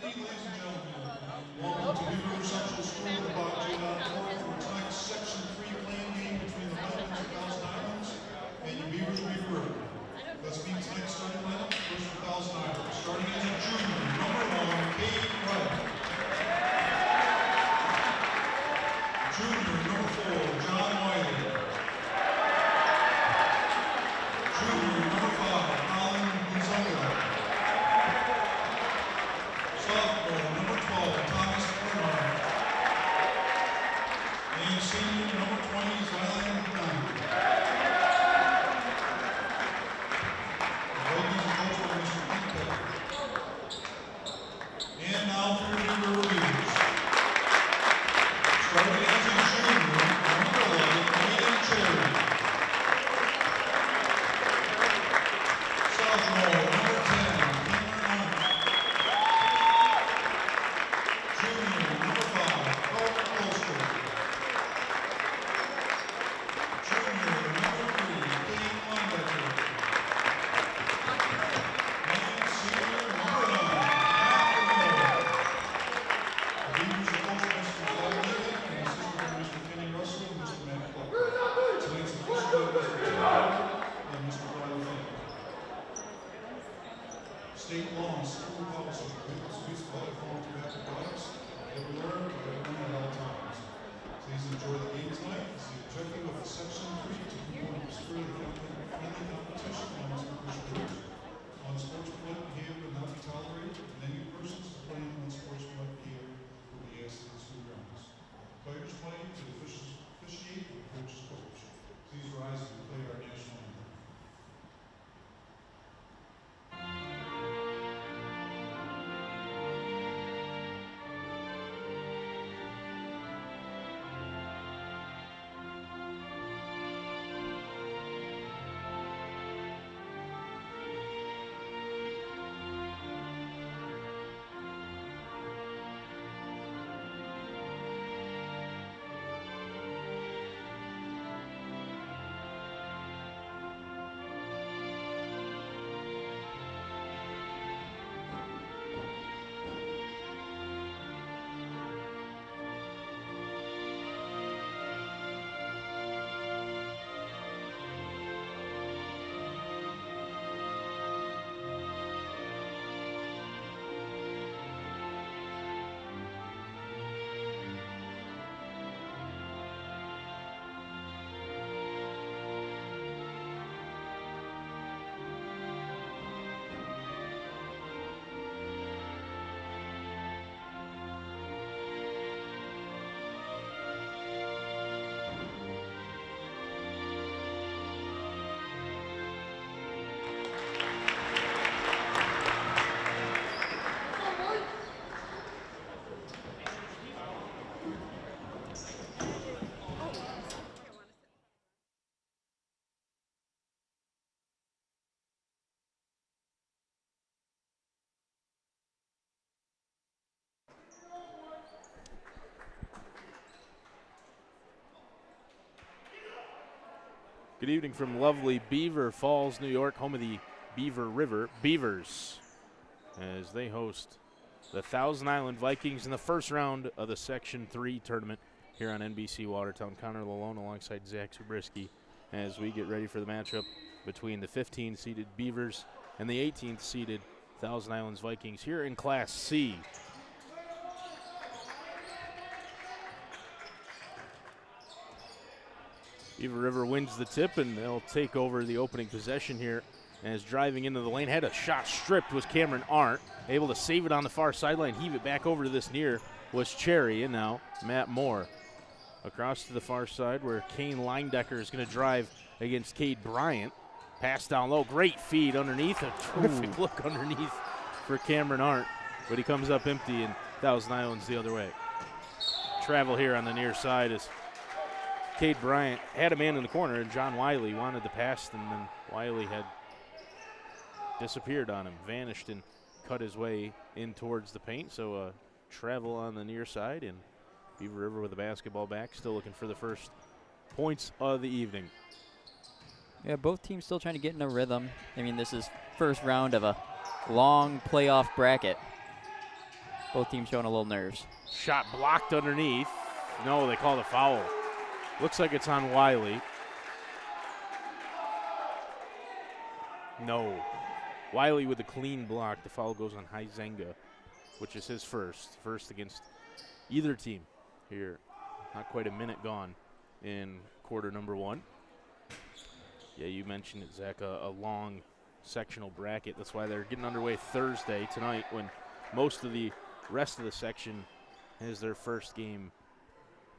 ladies and gentlemen, welcome to Beaver Central School of Watertown for tonight's Section 3 playing game between the Vikings of Thousand Islands and your Beavers Beaver. Let's meet tonight's starting lineup. First for Thousand Islands, starting as a junior, number 1, Cade Bryant. Junior, number 4, John Wiley. Junior, number 5, Colin Gonzaga. Sophomore, number 12, Thomas Bernard. And senior, number 20, Zylan Knight. Ladies and coached by Mr. Pete Kelly. And now for your Beaver reviews. Starting as a junior, number 11, Aiden Cherry. Sophomore, number 10, Cameron Hunt. Junior, number 5, Colton Colster. Junior, number 3, Kane Linebacker. And senior, number 9, Matt Monroe. The Beavers are coached by Mr. Doug Nathan and assisted by Mr. Kenny Russell and Mr. Matt Clark. Tonight's official Mr. Tim Walker and Mr. Riley Finn. State law and school policy prohibits use of alcohol and tobacco products everywhere and everyone at all times. Please enjoy the game tonight. It's the objective of Section 3 to promote a spirit of friendly competition amongst members groups. Unsportsmanlike behavior will not be tolerated, and any persons displaying unsportsmanlike behavior will be asked to the school grounds. Players play, the officials officiate, and the coaches coach. Please rise as we play our national anthem. Good evening from lovely Beaver Falls, New York, home of the Beaver River Beavers, as they host the Thousand Island Vikings in the first round of the Section 3 tournament here on NBC Watertown. Connor Lalone alongside Zach Zabriskie as we get ready for the matchup between the 15th-seeded Beavers and the 18th-seeded Thousand Islands Vikings here in Class C. Beaver River wins the tip, and they'll take over the opening possession here. As driving into the lane, had a shot stripped was Cameron Arndt. Able to save it on the far sideline, heave it back over to this near was Cherry, and now Matt Moore. Across to the far side where Kane Linedecker is going to drive against Cade Bryant. Pass down low, great feed underneath, a terrific look underneath for Cameron Arndt, but he comes up empty and Thousand Islands the other way. Travel here on the near side as Cade Bryant had a man in the corner, and John Wiley wanted the pass, and then Wiley had disappeared on him, vanished and cut his way in towards the paint. So travel on the near side, and Beaver River with the basketball back, still looking for the first points of the evening. Yeah, both teams still trying to get in a rhythm. I mean, this is first round of a long playoff bracket. Both teams showing a little nerves. Shot blocked underneath. No, they called a foul. Looks like it's on Wiley. No. Wiley with a clean block. The foul goes on Huizenga, which is his first. First against either team here. Not quite a minute gone in quarter number 1. Yeah, you mentioned it, Zach, a long sectional bracket. That's why they're getting underway Thursday tonight when most of the rest of the section has their first game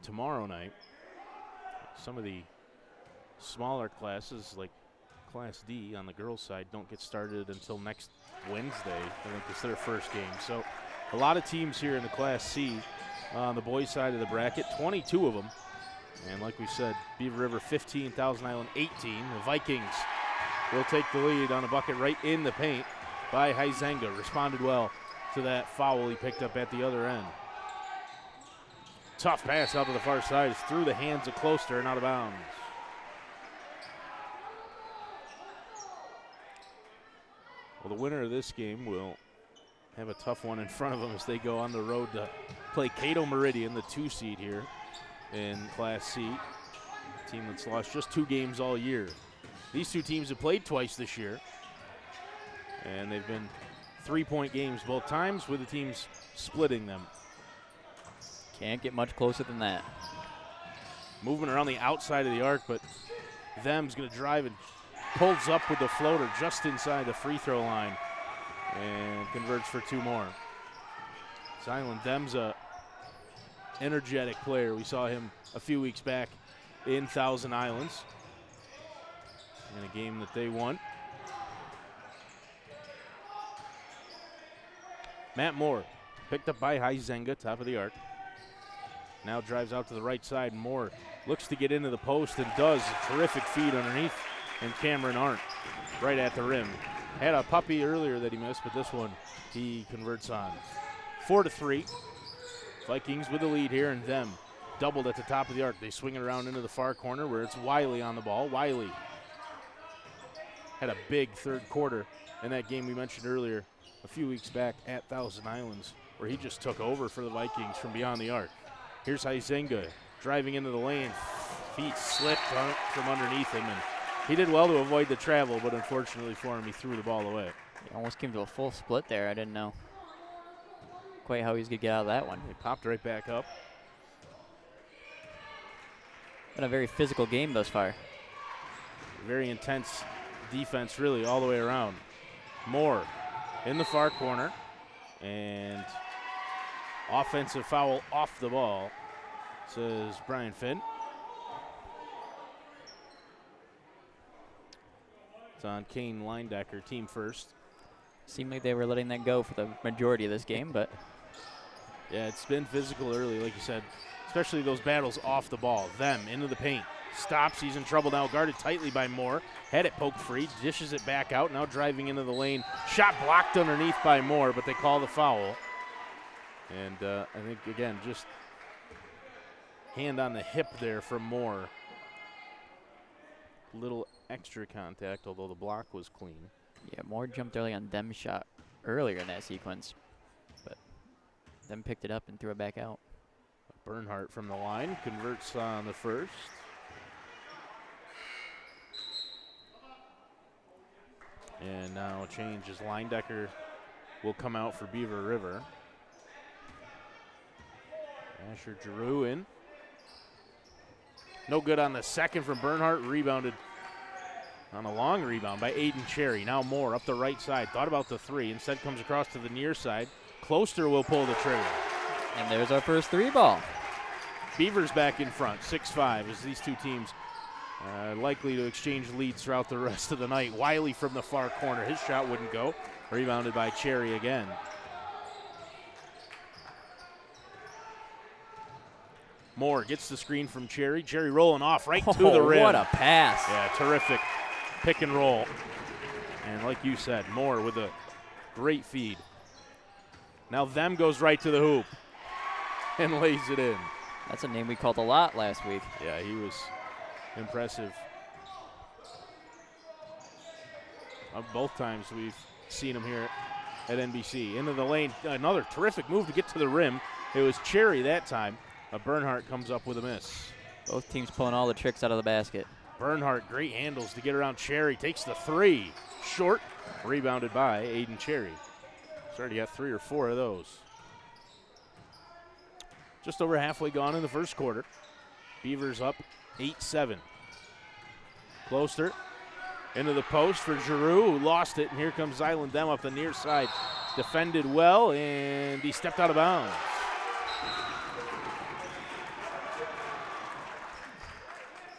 tomorrow night. Some of the smaller classes, like Class D on the girls' side, don't get started until next Wednesday. I think it's their first game. So a lot of teams here in the Class C on the boys' side of the bracket, 22 of them. And like we said, Beaver River 15, Thousand Island 18. The Vikings will take the lead on a bucket right in the paint by Huizenga. Responded well to that foul he picked up at the other end. Tough pass out to the far side. It's through the hands of Closter and out of bounds. Well, the winner of this game will have a tough one in front of them as they go on the road to play Cato Meridian, the 2 seed here in Class C. A team that's lost just 2 games all year. These 2 teams have played twice this year, and they've been 3-point games both times, with the teams splitting them. Can't get much closer than that. Movement around the outside of the arc, but Them's going to drive and pulls up with the floater just inside the free throw line and converts for 2 more. Silent Them's a energetic player. We saw him a few weeks back in Thousand Islands in a game that they won. Matt Moore picked up by Huizenga, top of the arc. Now drives out to the right side. Moore looks to get into the post and does. A terrific feed underneath, and Cameron Arndt right at the rim. Had a puppy earlier that he missed, but this one he converts on. 4-3. Vikings with the lead here, and them doubled at the top of the arc. They swing it around into the far corner where it's Wiley on the ball. Wiley had a big third quarter in that game we mentioned earlier a few weeks back at Thousand Islands, where he just took over for the Vikings from beyond the arc. Here's Huizenga driving into the lane. Feet slipped from underneath him, and he did well to avoid the travel, but unfortunately for him, he threw the ball away. He almost came to a full split there. I didn't know quite how he was going to get out of that one. He popped right back up. Been a very physical game thus far. Very intense defense, really, all the way around. Moore in the far corner, and offensive foul off the ball, says Brian Finn. It's on Kane Leindecker, team first. Seemed like they were letting that go for the majority of this game, but yeah, it's been physical early, like you said, especially those battles off the ball. Them into the paint. Stops, he's in trouble now, guarded tightly by Moore. Had it poked free, dishes it back out, now driving into the lane. Shot blocked underneath by Moore, but they call the foul. And I think, again, just hand on the hip there from Moore. Little extra contact, although the block was clean. yeah, Moore jumped early on Dem's shot earlier in that sequence, but Dem picked it up and threw it back out. Bernhardt from the line converts on the first. And now a change as Leindecker will come out for Beaver River. Asher Giroux in. No good on the second from Bernhardt. Rebounded on a long rebound by Aiden Cherry. Now Moore up the right side. Thought about the 3. Instead comes across to the near side. Closter will pull the trigger. And there's our first 3 ball. Beavers back in front, 6-5, as these 2 teams likely to exchange leads throughout the rest of the night. Wiley from the far corner. His shot wouldn't go. Rebounded by Cherry again. Moore gets the screen from Cherry. Cherry rolling off right to the rim. What a pass. Yeah, terrific pick and roll. And like you said, Moore with a great feed. Now Them goes right to the hoop and lays it in. That's a name we called a lot last week. Yeah, he was impressive. Both times we've seen him here at NBC. Into the lane, another terrific move to get to the rim. It was Cherry that time. Bernhardt comes up with a miss. Both teams pulling all the tricks out of the basket. Bernhardt, great handles to get around Cherry. Takes the three. Short. Rebounded by Aiden Cherry. He's already got 3 or 4 of those. Just over halfway gone in the first quarter. Beavers up 8-7. Closter into the post for Giroux, who lost it, and here comes Zylan Dem up the near side. Defended well, and he stepped out of bounds.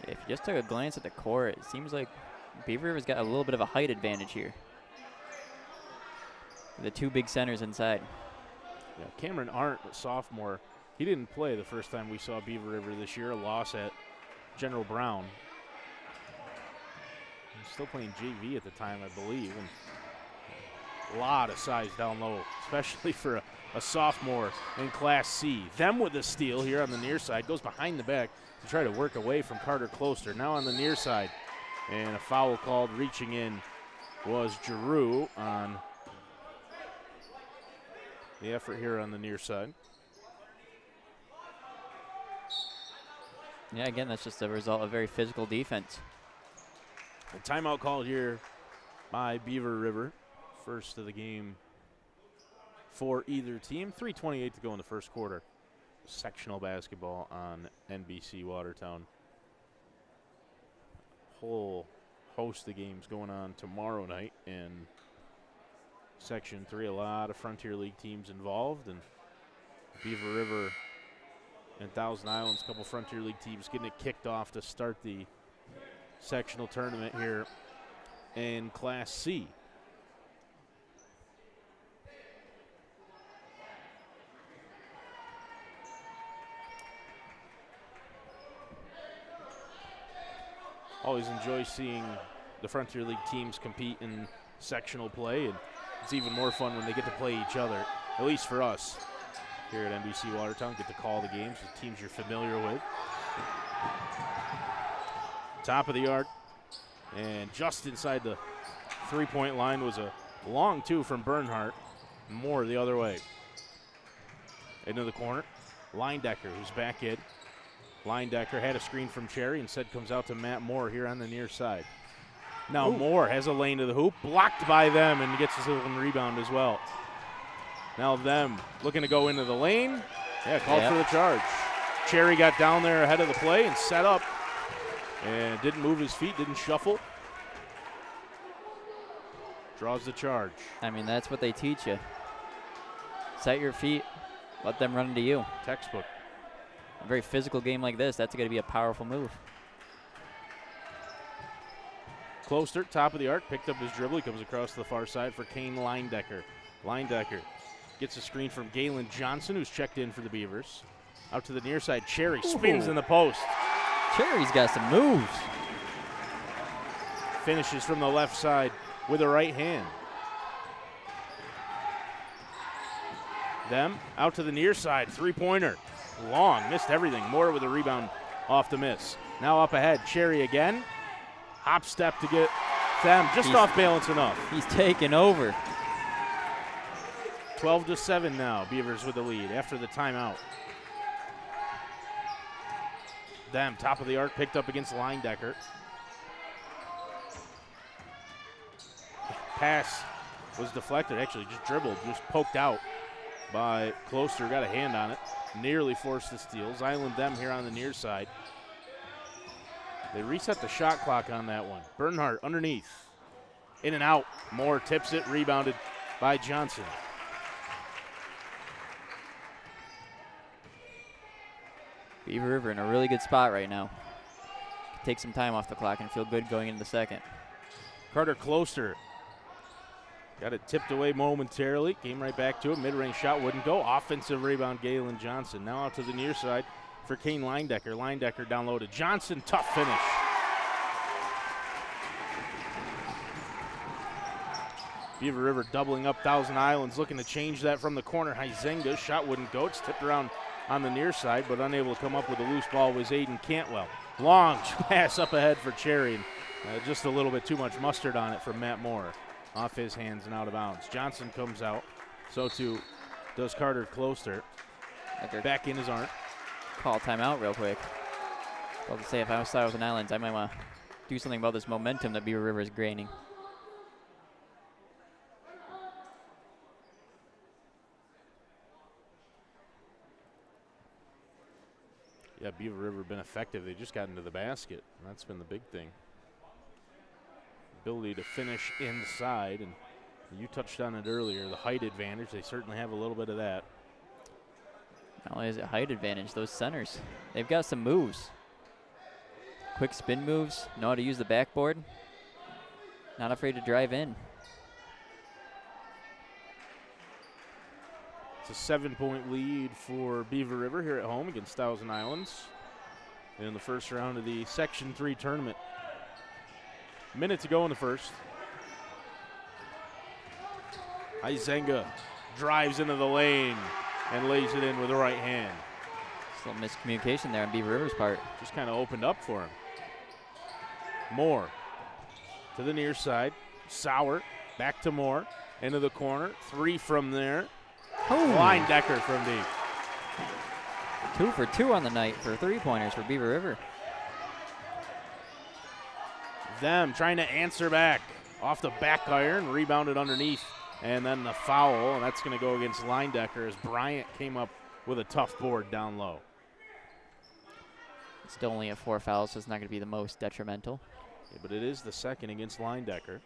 If you just took a glance at the court, it seems like Beaver has got a little bit of a height advantage here. The 2 big centers inside. Yeah, Cameron Arndt, a sophomore, he didn't play the first time we saw Beaver River this year, a loss at General Brown. He was still playing JV at the time, I believe, and a lot of size down low, especially for a sophomore in Class C. Them with the steal here on the near side, goes behind the back to try to work away from Carter Closter. Now on the near side, and a foul called reaching in was Giroux on the effort here on the near side. Yeah, again, that's just a result of very physical defense. A timeout called here by Beaver River. First of the game for either team. 3:28 to go in the first quarter. Sectional basketball on NBC Watertown. Whole host of games going on tomorrow night in Section 3. A lot of Frontier League teams involved, and Beaver River and Thousand Islands, a couple Frontier League teams getting it kicked off to start the sectional tournament here in Class C. Always enjoy seeing the Frontier League teams compete in sectional play, and it's even more fun when they get to play each other, at least for us here at NBC Watertown. Get to call the games with teams you're familiar with. Top of the arc, and just inside the three-point line was a long 2 from Bernhardt. More the other way. Into the corner, Leindecker, who's back in. Leindecker had a screen from Cherry, instead comes out to Matt Moore here on the near side. Now Moore has a lane to the hoop, blocked by them, and gets his own rebound as well. Now them looking to go into the lane. Yeah, called for the charge. Cherry got down there ahead of the play and set up, and didn't move his feet, didn't shuffle. Draws the charge. I mean, that's what they teach you. Set your feet, let them run into you. Textbook. A very physical game like this, that's going to be a powerful move. Closter, top of the arc, picked up his dribble. He comes across to the far side for Kane Leindecker. Leindecker gets a screen from Galen Johnson, who's checked in for the Beavers. Out to the near side, Cherry spins in the post. Cherry's got some moves. Finishes from the left side with a right hand. Them out to the near side, three-pointer. Long, missed everything. Moore with a rebound off the miss. Now up ahead, Cherry again. Hop step to get them just off balance enough. He's taking over. 12-7 now, Beavers with the lead after the timeout. Them, top of the arc, picked up against Leindecker. Pass was deflected, actually just dribbled, just poked out by Closter, got a hand on it. Nearly forced the steal. Zylan Dem here on the near side. They reset the shot clock on that one. Bernhardt underneath. In and out. Moore tips it, rebounded by Johnson. Beaver River in a really good spot right now. Take some time off the clock and feel good going into the second. Carter Closter got it tipped away momentarily. Came right back to it. Mid-range shot wouldn't go. Offensive rebound, Galen Johnson. Now out to the near side for Kane Leindecker. Leindecker down low to Johnson. Tough finish. Beaver River doubling up Thousand Islands, looking to change that from the corner. Huizenga, shot wouldn't go. It's tipped around on the near side, but unable to come up with a loose ball was Aiden Cantwell. Long pass up ahead for Cherry. Just a little bit too much mustard on it from Matt Moore. off his hands and out of bounds. Johnson comes out. So too does Carter Closter. Back in his Arndt. Call timeout real quick. Well, to say if I was Thousand Islands, I might want to do something about this momentum that Beaver River is gaining. Yeah, Beaver River been effective. They just got into the basket. That's been the big thing. Ability to finish inside, and you touched on it earlier, the height advantage. They certainly have a little bit of that. Not only is it height advantage, those centers, they've got some moves. Quick spin moves, know how to use the backboard. Not afraid to drive in. It's a 7-point lead for Beaver River here at home against Thousand Islands in the first round of the Section 3 tournament. Minute to go in the first. Izenga drives into the lane and lays it in with the right hand. Just a little miscommunication there on Beaver River's part. Just kind of opened up for him. Moore to the near side. Sauer back to Moore. Into the corner. 3 from there. Line Decker from deep. 2 for 2 on the night for 3-pointers for Beaver River. Them trying to answer back. Off the back iron. Rebounded underneath. And then the foul. And that's going to go against Line Decker as Bryant came up with a tough board down low. Still only at 4 fouls, so it's not going to be the most detrimental. Yeah, but it is the second against Line Decker.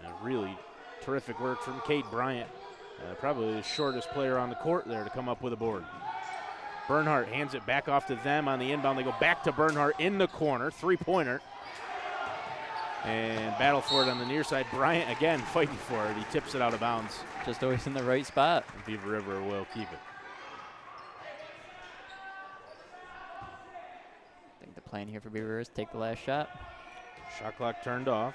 And really terrific work from Cade Bryant. Probably the shortest player on the court there to come up with a board. Bernhardt hands it back off to them on the inbound. They go back to Bernhardt in the corner. 3-pointer. And battle for it on the near side. Bryant again fighting for it. He tips it out of bounds. Just always in the right spot. And Beaver River will keep it. I think the plan here for Beaver is take the last shot. Shot clock turned off.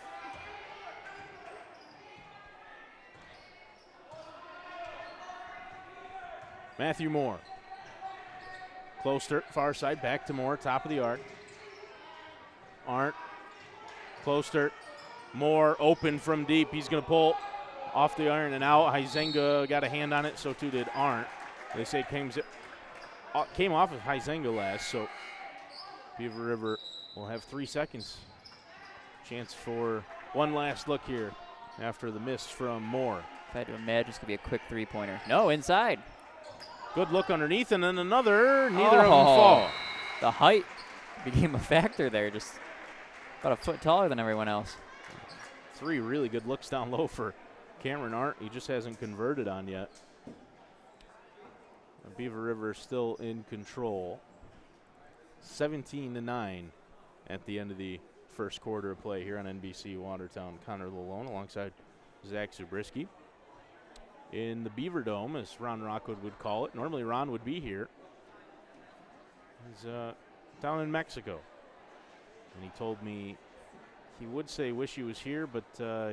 Matthew Moore. Closter, far side, back to Moore, top of the arc. Arndt, Closter, Moore open from deep. He's going to pull off the iron and out. Huizenga got a hand on it, so too did Arndt. They say it came off of Huizenga last, so Beaver River will have 3 seconds. Chance for one last look here after the miss from Moore. If I had to imagine, it's going to be a quick 3-pointer. No, inside. Good look underneath, and then another. Neither of them fall. The height became a factor there, just about a foot taller than everyone else. 3 really good looks down low for Cameron Arndt. He just hasn't converted on yet. Beaver River still in control. 17-9 at the end of the first quarter of play here on NBC Watertown. Connor Lalone alongside Zach Zabriskie. In the Beaver Dome, as Ron Rockwood would call it. Normally Ron would be here. He's down in Mexico. And he told me he would say wish he was here, but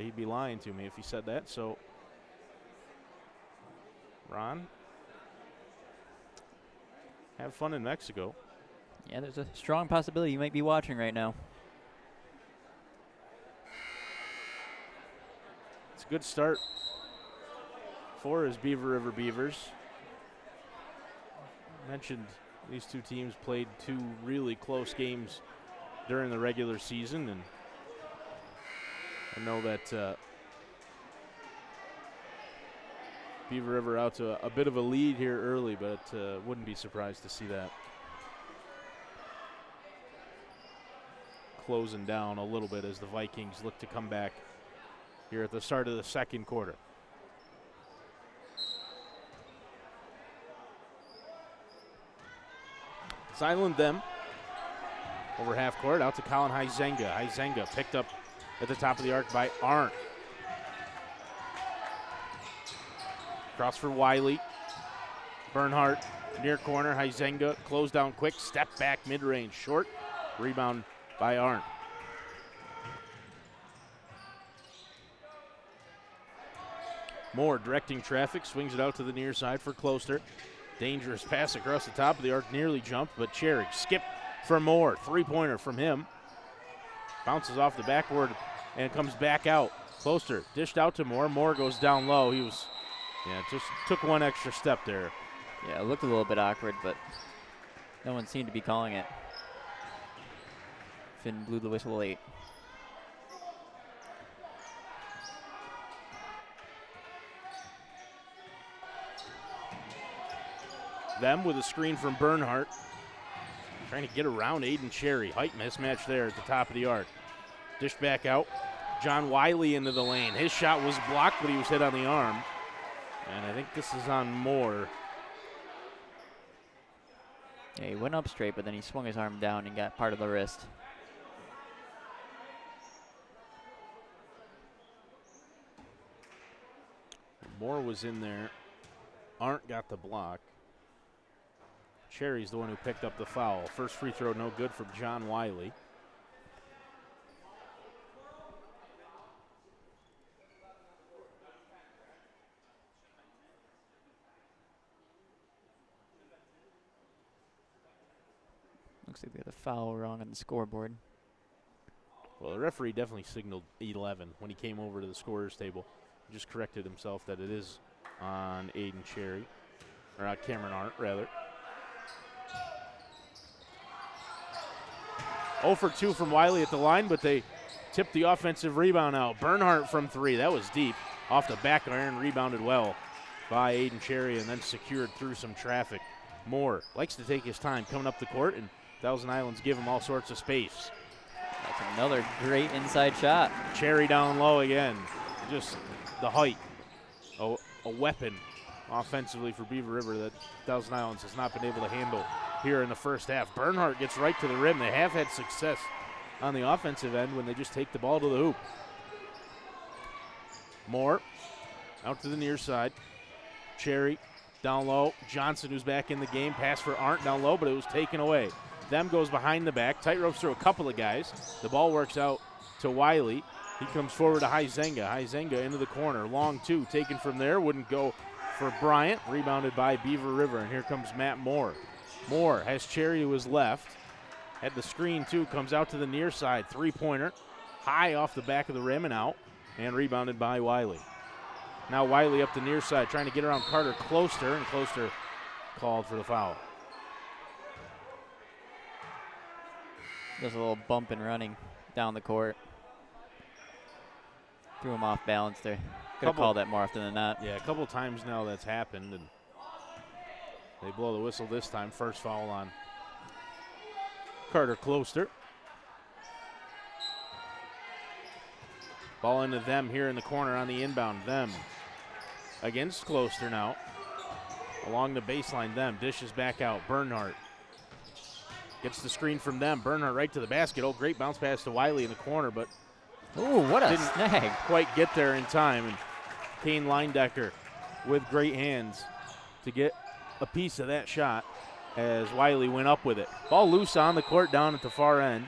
he'd be lying to me if he said that. So, Ron, have fun in Mexico. Yeah, there's a strong possibility you might be watching right now. It's a good start for his Beaver River Beavers. I mentioned these two teams played 2 really close games during the regular season, and I know that Beaver River out to a bit of a lead here early, but wouldn't be surprised to see that closing down a little bit as the Vikings look to come back here at the start of the second quarter. Silent them over half court, out to Colin Huizenga. Huizenga picked up at the top of the arc by Arndt. Cross for Wiley. Bernhardt near corner. Huizenga close down quick. Step back mid-range short. Rebound by Arndt. Moore directing traffic. Swings it out to the near side for Closter. Dangerous pass across the top of the arc. Nearly jumped, but Cherry skipped for Moore. 3-pointer from him. Bounces off the backboard and comes back out. Closter dished out to Moore. Moore goes down low. He was, just took one extra step there. Yeah, it looked a little bit awkward, but no one seemed to be calling it. Finn blew the whistle late. Them with a screen from Bernhardt. Trying to get around Aiden Cherry. Height mismatch there at the top of the arc. Dished back out. John Wiley into the lane. His shot was blocked, but he was hit on the arm. And I think this is on Moore. Yeah, he went up straight, but then he swung his arm down and got part of the wrist. Moore was in there. Arndt got the block. Cherry's the one who picked up the foul. First free throw no good from John Wiley. Looks like they had a foul wrong on the scoreboard. Well, the referee definitely signaled 11 when he came over to the scorer's table. He just corrected himself that it is on Aiden Cherry, or Cameron Arndt, rather. 0 for 2 from Wiley at the line, but they tipped the offensive rebound out. Bernhardt from 3. That was deep. Off the back iron, rebounded well by Aiden Cherry and then secured through some traffic. Moore likes to take his time coming up the court, and Thousand Islands give him all sorts of space. That's another great inside shot. Cherry down low again. Just the height. A weapon offensively for Beaver River that Thousand Islands has not been able to handle here in the first half. Bernhardt gets right to the rim. They have had success on the offensive end when they just take the ball to the hoop. Moore out to the near side. Cherry down low. Johnson, who's back in the game, pass for Arndt down low, but it was taken away. Them goes behind the back. Tight ropes through a couple of guys. The ball works out to Wiley. He comes forward to Huizenga. Huizenga into the corner. Long two taken from there. Wouldn't go for Bryant. Rebounded by Beaver River. And here comes Matt Moore. Moore has Cherry to his left. Had the screen too. Comes out to the near side. Three-pointer. High off the back of the rim and out. And rebounded by Wiley. Now Wiley up the near side trying to get around Carter Closter. And Closter called for the foul. Does a little bump and running down the court. Threw him off balance there. Could have called that more often than not. Yeah, a couple times now that's happened, and they blow the whistle this time. First foul on Carter Closter. Ball into them here in the corner on the inbound. Them against Closter now. Along the baseline, them. Dishes back out. Bernhardt gets the screen from them. Bernhardt right to the basket. Oh, great bounce pass to Wiley in the corner, but ooh, what a didn't snag. quite get there in time. And Kane Leindecker with great hands to get a piece of that shot as Wiley went up with it. Ball loose on the court down at the far end.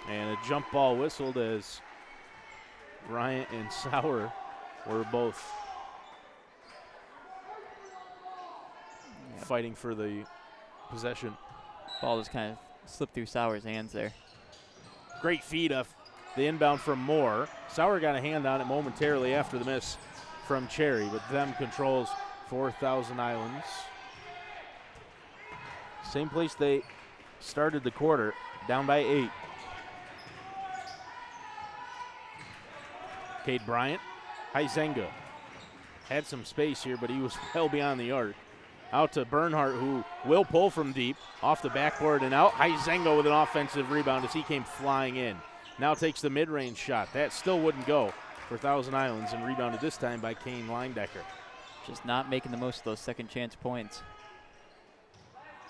And a jump ball whistled as Bryant and Sauer were both fighting for the possession. Ball just kind of slipped through Sauer's hands there. Great feed off the inbound from Moore. Sauer got a hand on it momentarily after the miss from Cherry, but them controls for Thousand Islands. Same place they started the quarter, down by 8. Cade Bryant, Huizenga had some space here, but he was well beyond the arc. Out to Bernhardt, who will pull from deep, off the backboard and out. Huizenga with an offensive rebound as he came flying in. Now takes the mid-range shot. That still wouldn't go for Thousand Islands, and rebounded this time by Kane Leindecker. Just not making the most of those second chance points.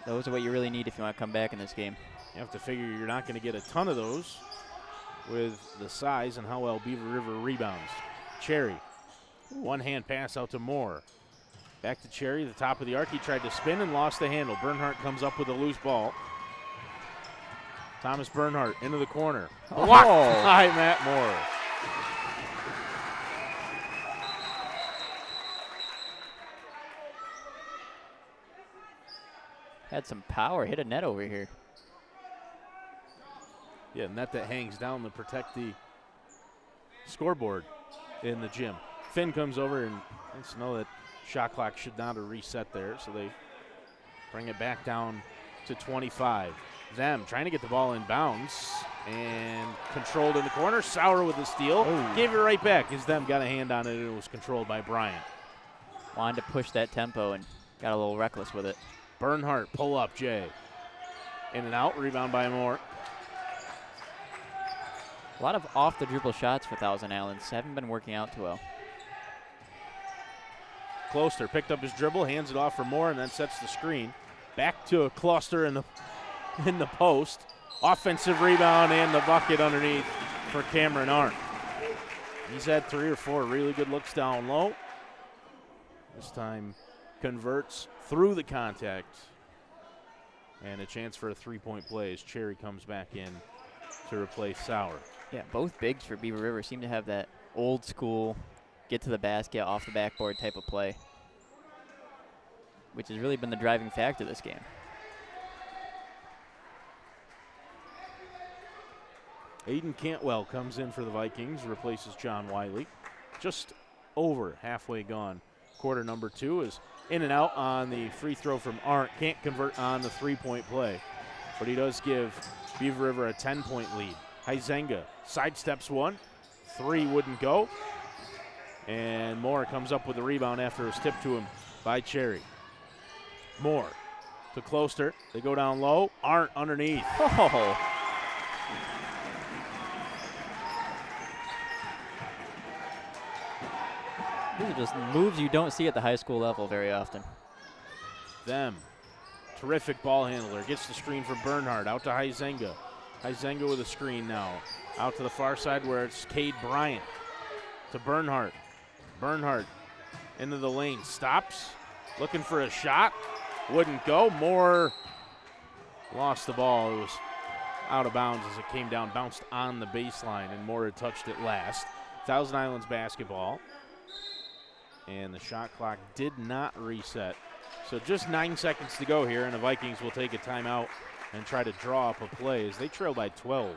Those are what you really need if you want to come back in this game. You have to figure you're not going to get a ton of those with the size and how well Beaver River rebounds. Cherry, one-hand pass out to Moore. Back to Cherry, the top of the arc. He tried to spin and lost the handle. Bernhardt comes up with a loose ball. Thomas Bernhardt into the corner. Blocked by Matt Moore. Had some power, hit a net over here. Yeah, net that hangs down to protect the scoreboard in the gym. Finn comes over and lets us know that shot clock should not have reset there, so they bring it back down to 25. Them trying to get the ball in bounds and controlled in the corner. Sauer with the steal. Gave it right back as them got a hand on it and it was controlled by Bryant. Wanted to push that tempo and got a little reckless with it. Bernhardt, pull up, Jay. In and out, rebound by Moore. A lot of off the dribble shots for Thousand Islands. Haven't been working out too well. Closter picked up his dribble, hands it off for Moore, and then sets the screen. Back to a cluster in the post. Offensive rebound and the bucket underneath for Cameron Arndt. He's had 3 or 4 really good looks down low. This time converts through the contact. And a chance for a 3-point play as Cherry comes back in to replace Sauer. Yeah, both bigs for Beaver River seem to have that old school get to the basket off the backboard type of play, which has really been the driving factor this game. Aiden Cantwell comes in for the Vikings, replaces John Wiley. Just over halfway gone. Quarter number 2 is in and out on the free throw from Arndt. Can't convert on the 3-point play, but he does give Beaver River a 10-point lead. Hyzenga sidesteps one. 3 wouldn't go. And Moore comes up with the rebound after it was tipped to him by Cherry. Moore to Closter. They go down low. Arndt underneath. Oh. These are just moves you don't see at the high school level very often. Them. Terrific ball handler. Gets the screen from Bernhardt. Out to Hyzenga. Hyzenga with a screen now. Out to the far side where it's Cade Bryant. To Bernhardt. Bernhardt into the lane. Stops. Looking for a shot. Wouldn't go. Moore lost the ball. It was out of bounds as it came down. Bounced on the baseline, and Moore had touched it last. Thousand Islands basketball. And the shot clock did not reset. So just 9 seconds to go here, and the Vikings will take a timeout and try to draw up a play as they trail by 12.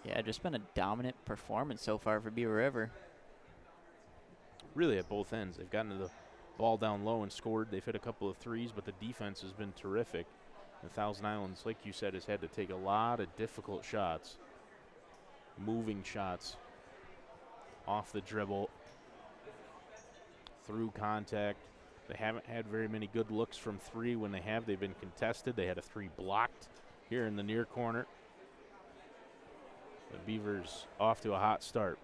Yeah, just been a dominant performance so far for Beaver River. Really at both ends. They've gotten to the ball down low and scored. They've hit a couple of threes, but the defense has been terrific. The Thousand Islands, like you said, has had to take a lot of difficult shots, moving shots, off the dribble, through contact. They haven't had very many good looks from 3. When they have, they've been contested. They had a 3 blocked here in the near corner. The Beavers off to a hot start.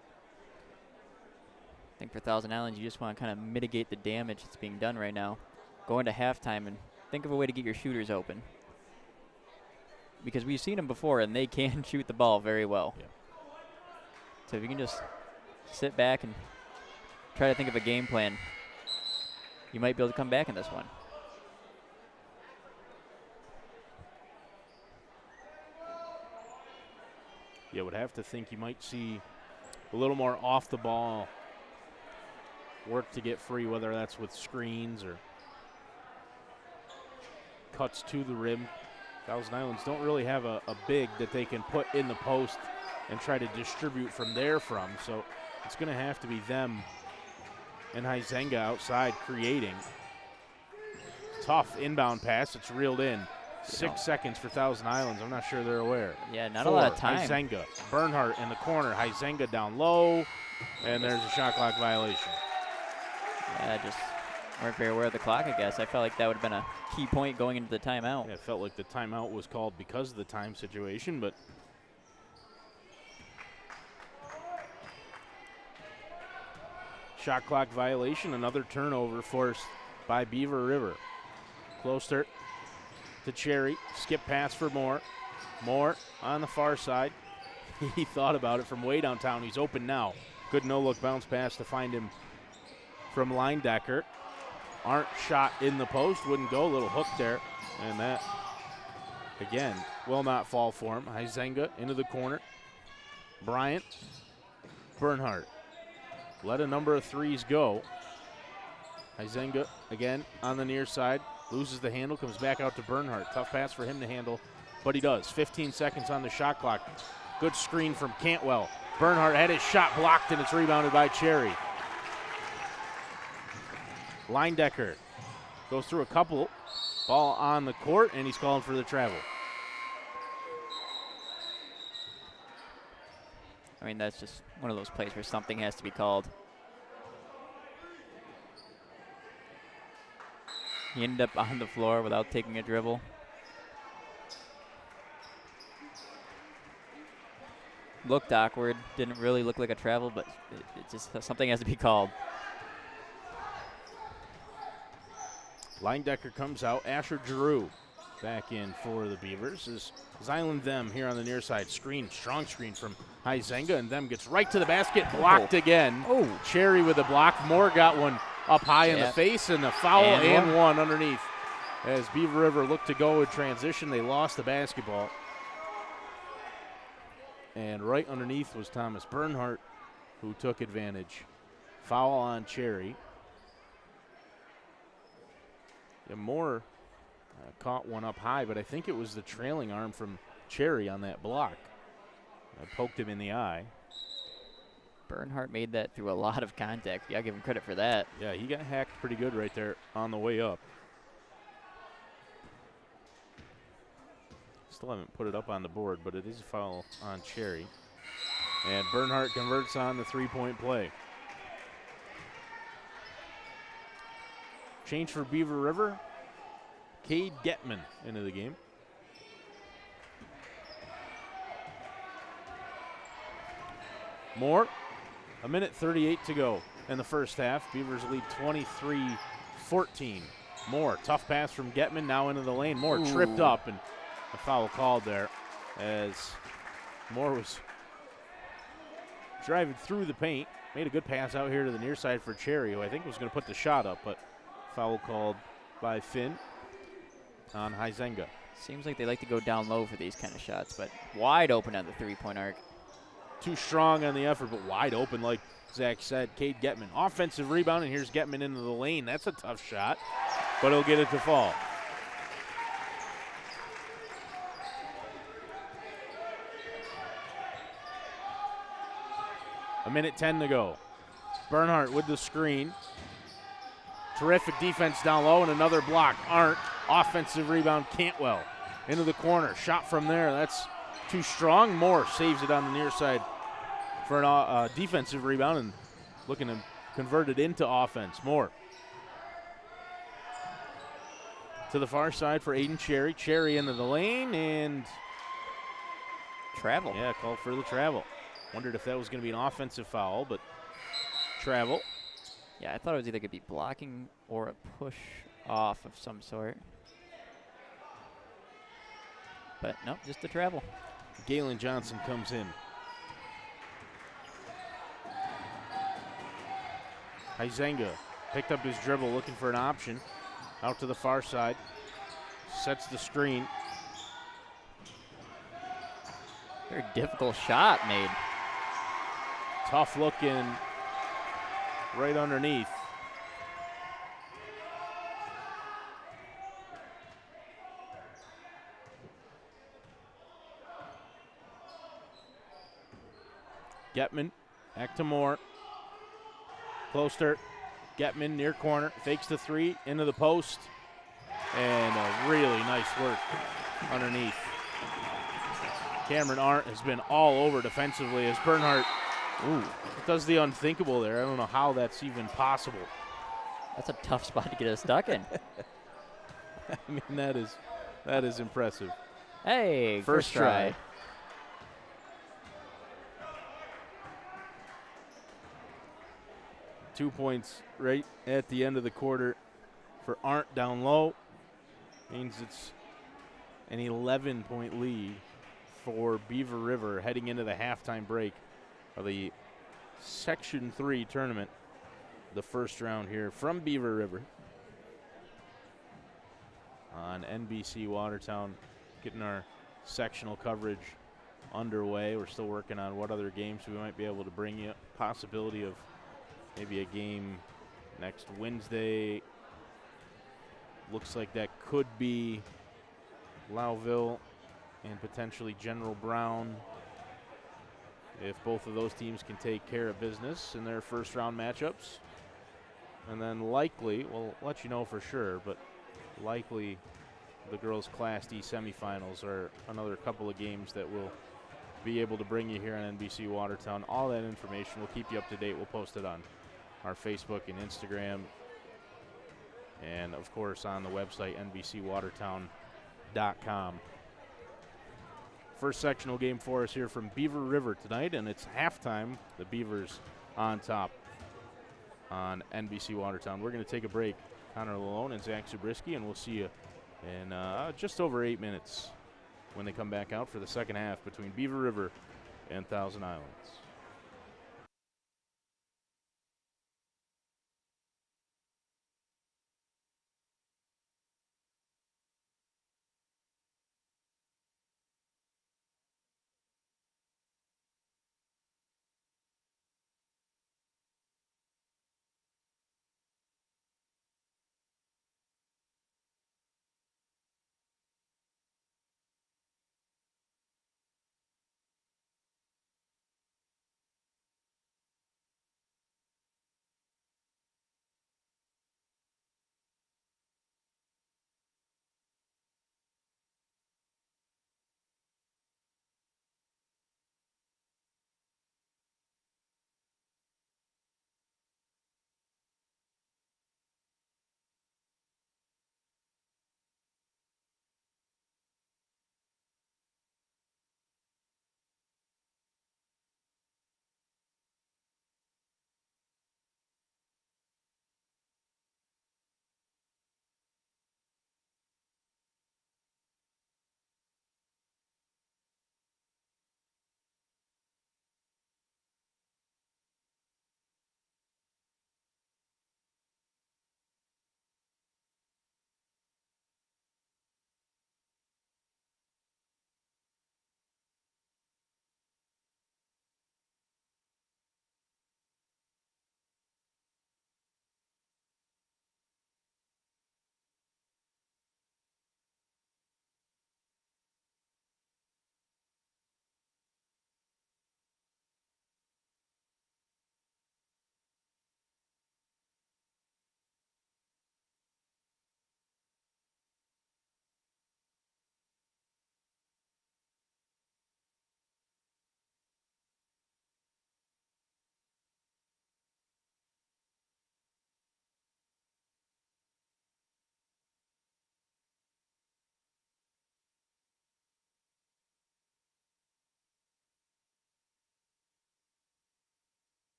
I think for Thousand Islands, you just want to kind of mitigate the damage that's being done right now. Go into halftime and think of a way to get your shooters open. Because we've seen them before, and they can shoot the ball very well. Yeah. So if you can just sit back and try to think of a game plan, you might be able to come back in this one. Yeah, would have to think you might see a little more off the ball work to get free, whether that's with screens or cuts to the rim. Thousand Islands don't really have a big that they can put in the post and try to distribute from there from. So it's going to have to be them and Hyzenga outside creating. Tough inbound pass. It's reeled in. 6 seconds for Thousand Islands. I'm not sure they're aware. Yeah, not 4, a lot of time. Hyzenga. Bernhardt in the corner. Hyzenga down low. And there's a shot clock violation. Yeah, just weren't very aware of the clock, I guess. I felt like that would have been a key point going into the timeout. Yeah, it felt like the timeout was called because of the time situation, but shot clock violation, another turnover forced by Beaver River. Closer to Cherry, skip pass for Moore. Moore on the far side. He thought about it from way downtown. He's open now. Good no-look bounce pass to find him from Linedecker. Arndt shot in the post, wouldn't go, a little hook there. And that, again, will not fall for him. Hyzenga into the corner. Bryant, Bernhardt. Let a number of threes go. Hyzenga again on the near side. Loses the handle, comes back out to Bernhardt. Tough pass for him to handle, but he does. 15 seconds on the shot clock. Good screen from Cantwell. Bernhardt had his shot blocked, and it's rebounded by Cherry. Leindecker goes through a couple. Ball on the court, and he's calling for the travel. I mean, that's just one of those plays where something has to be called. He ended up on the floor without taking a dribble. Looked awkward. Didn't really look like a travel, but it just something has to be called. Leindecker comes out. Asher Giroux back in for the Beavers. Is Zyland them here on the near side. Screen, strong screen from Huizenga, and them gets right to the basket. Blocked again. Oh. Cherry with a block. Moore got one up high in the face, and a foul and one underneath. As Beaver River looked to go in transition, they lost the basketball. And right underneath was Thomas Bernhardt, who took advantage. Foul on Cherry. And Moore caught one up high, but I think it was the trailing arm from Cherry on that block. Poked him in the eye. Bernhardt made that through a lot of contact. Yeah, I'll give him credit for that. Yeah, he got hacked pretty good right there on the way up. Still haven't put it up on the board, but it is a foul on Cherry. And Bernhardt converts on the three-point play. Change for Beaver River. Cade Getman into the game. Moore, a minute 38 to go in the first half. Beavers lead 23-14. Moore, tough pass from Getman, now into the lane. Moore tripped up, and a foul called there as Moore was driving through the paint. Made a good pass out here to the near side for Cherry, who I think was going to put the shot up, but foul called by Finn on Huizenga. Seems like they like to go down low for these kind of shots, but wide open on the three-point arc. Too strong on the effort, but wide open, like Zach said. Cade Getman, offensive rebound, and here's Getman into the lane. That's a tough shot, but he'll get it to fall. A minute 10 to go. Bernhardt with the screen. Terrific defense down low, and another block. Arndt, offensive rebound, Cantwell into the corner. Shot from there, that's too strong. Moore saves it on the near side for an defensive rebound and looking to convert it into offense. Moore to the far side for Aiden Cherry. Cherry into the lane and travel. Yeah, called for the travel. Wondered if that was going to be an offensive foul, but travel. Yeah, I thought it was either going to be blocking or a push off of some sort. But nope, just the travel. Galen Johnson comes in. Huizenga picked up his dribble, looking for an option. Out to the far side. Sets the screen. Very difficult shot made. Tough looking right underneath. Getman, back to Moore. Closter, Getman near corner, fakes the three, into the post, and a really nice work underneath. Cameron Arndt has been all over defensively as Bernhardt does the unthinkable there. I don't know how that's even possible. That's a tough spot to get us stuck in. I mean, that is impressive. Hey, first try. 2 points right at the end of the quarter for Arndt down low. Means it's an 11-point lead for Beaver River heading into the halftime break of the Section 3 tournament. The first round here from Beaver River on NBC Watertown, getting our sectional coverage underway. We're still working on what other games we might be able to bring you. Possibility of maybe a game next Wednesday Looks like that could be Louville and potentially General Brown if both of those teams can take care of business in their first round matchups. And then likely, we'll let you know for sure, but likely the girls' Class D semifinals are another couple of games that we'll be able to bring you here on NBC Watertown. All that information, we'll keep you up to date. We'll post it on our Facebook and Instagram, and of course on the website NBCWatertown.com. First sectional game for us here from Beaver River tonight, and it's halftime. The Beavers on top on NBC Watertown. We're going to take a break. Connor Lalone and Zach Zabriskie, and we'll see you in just over 8 minutes when they come back out for the second half between Beaver River and Thousand Islands.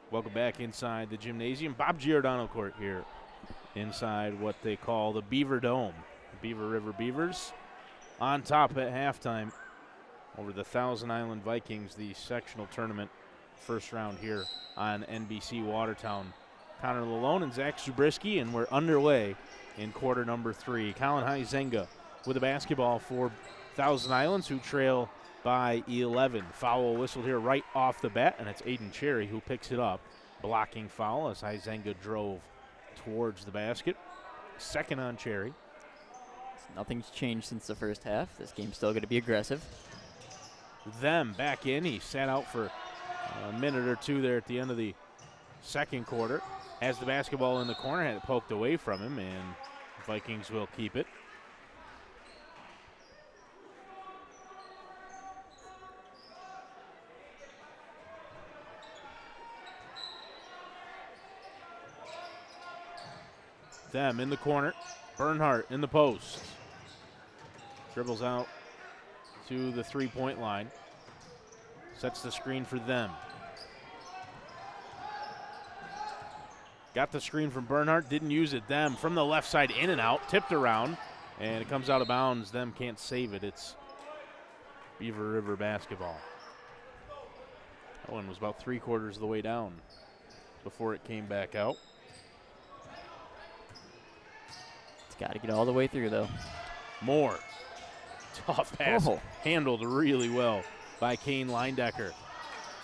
Welcome back inside the gymnasium. Bob Giordano Court here inside what they call the Beaver Dome. Beaver River Beavers on top at halftime over the Thousand Island Vikings, the sectional tournament first round here on NBC Watertown. Connor Lalone and Zach Zabriskie, and we're underway in quarter number 3. Colin Huizenga with the basketball for Thousand Islands, who trail by 11. Foul whistled here right off the bat, and it's Aiden Cherry who picks it up. Blocking foul as Huizenga drove towards the basket. Second on Cherry. Nothing's changed since the first half. This game's still going to be aggressive. Them back in. He sat out for a minute or two there at the end of the second quarter. Has the basketball in the corner, had it poked away from him, and Vikings will keep it. Them in the corner. Bernhardt in the post. Dribbles out to the three-point line. Sets the screen for them. Got the screen from Bernhardt, didn't use it. Them from the left side, in and out, tipped around, and it comes out of bounds. Them can't save it. It's Beaver River basketball. That one was about 3/4 of the way down before it came back out. It's got to get all the way through, though. Moore. Tough pass. Oh. Handled really well by Kane Leindecker.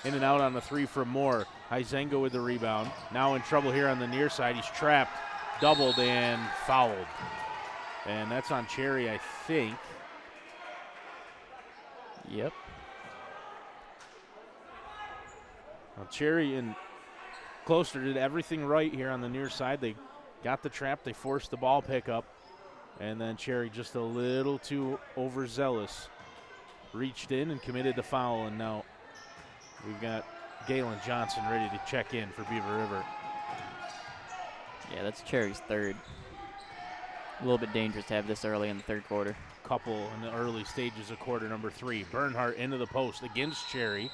In and out on the three from Moore. Huizenga with the rebound. Now in trouble here on the near side. He's trapped, doubled, and fouled. And that's on Cherry, I think. Yep. Well, Cherry and Closter did everything right here on the near side. They got the trap. They forced the ball pickup. And then Cherry just a little too overzealous. Reached in and committed the foul, and now we've got Galen Johnson ready to check in for Beaver River. Yeah, that's Cherry's third. A little bit dangerous to have this early in the third quarter. Couple in the early stages of quarter number 3. Bernhardt into the post against Cherry,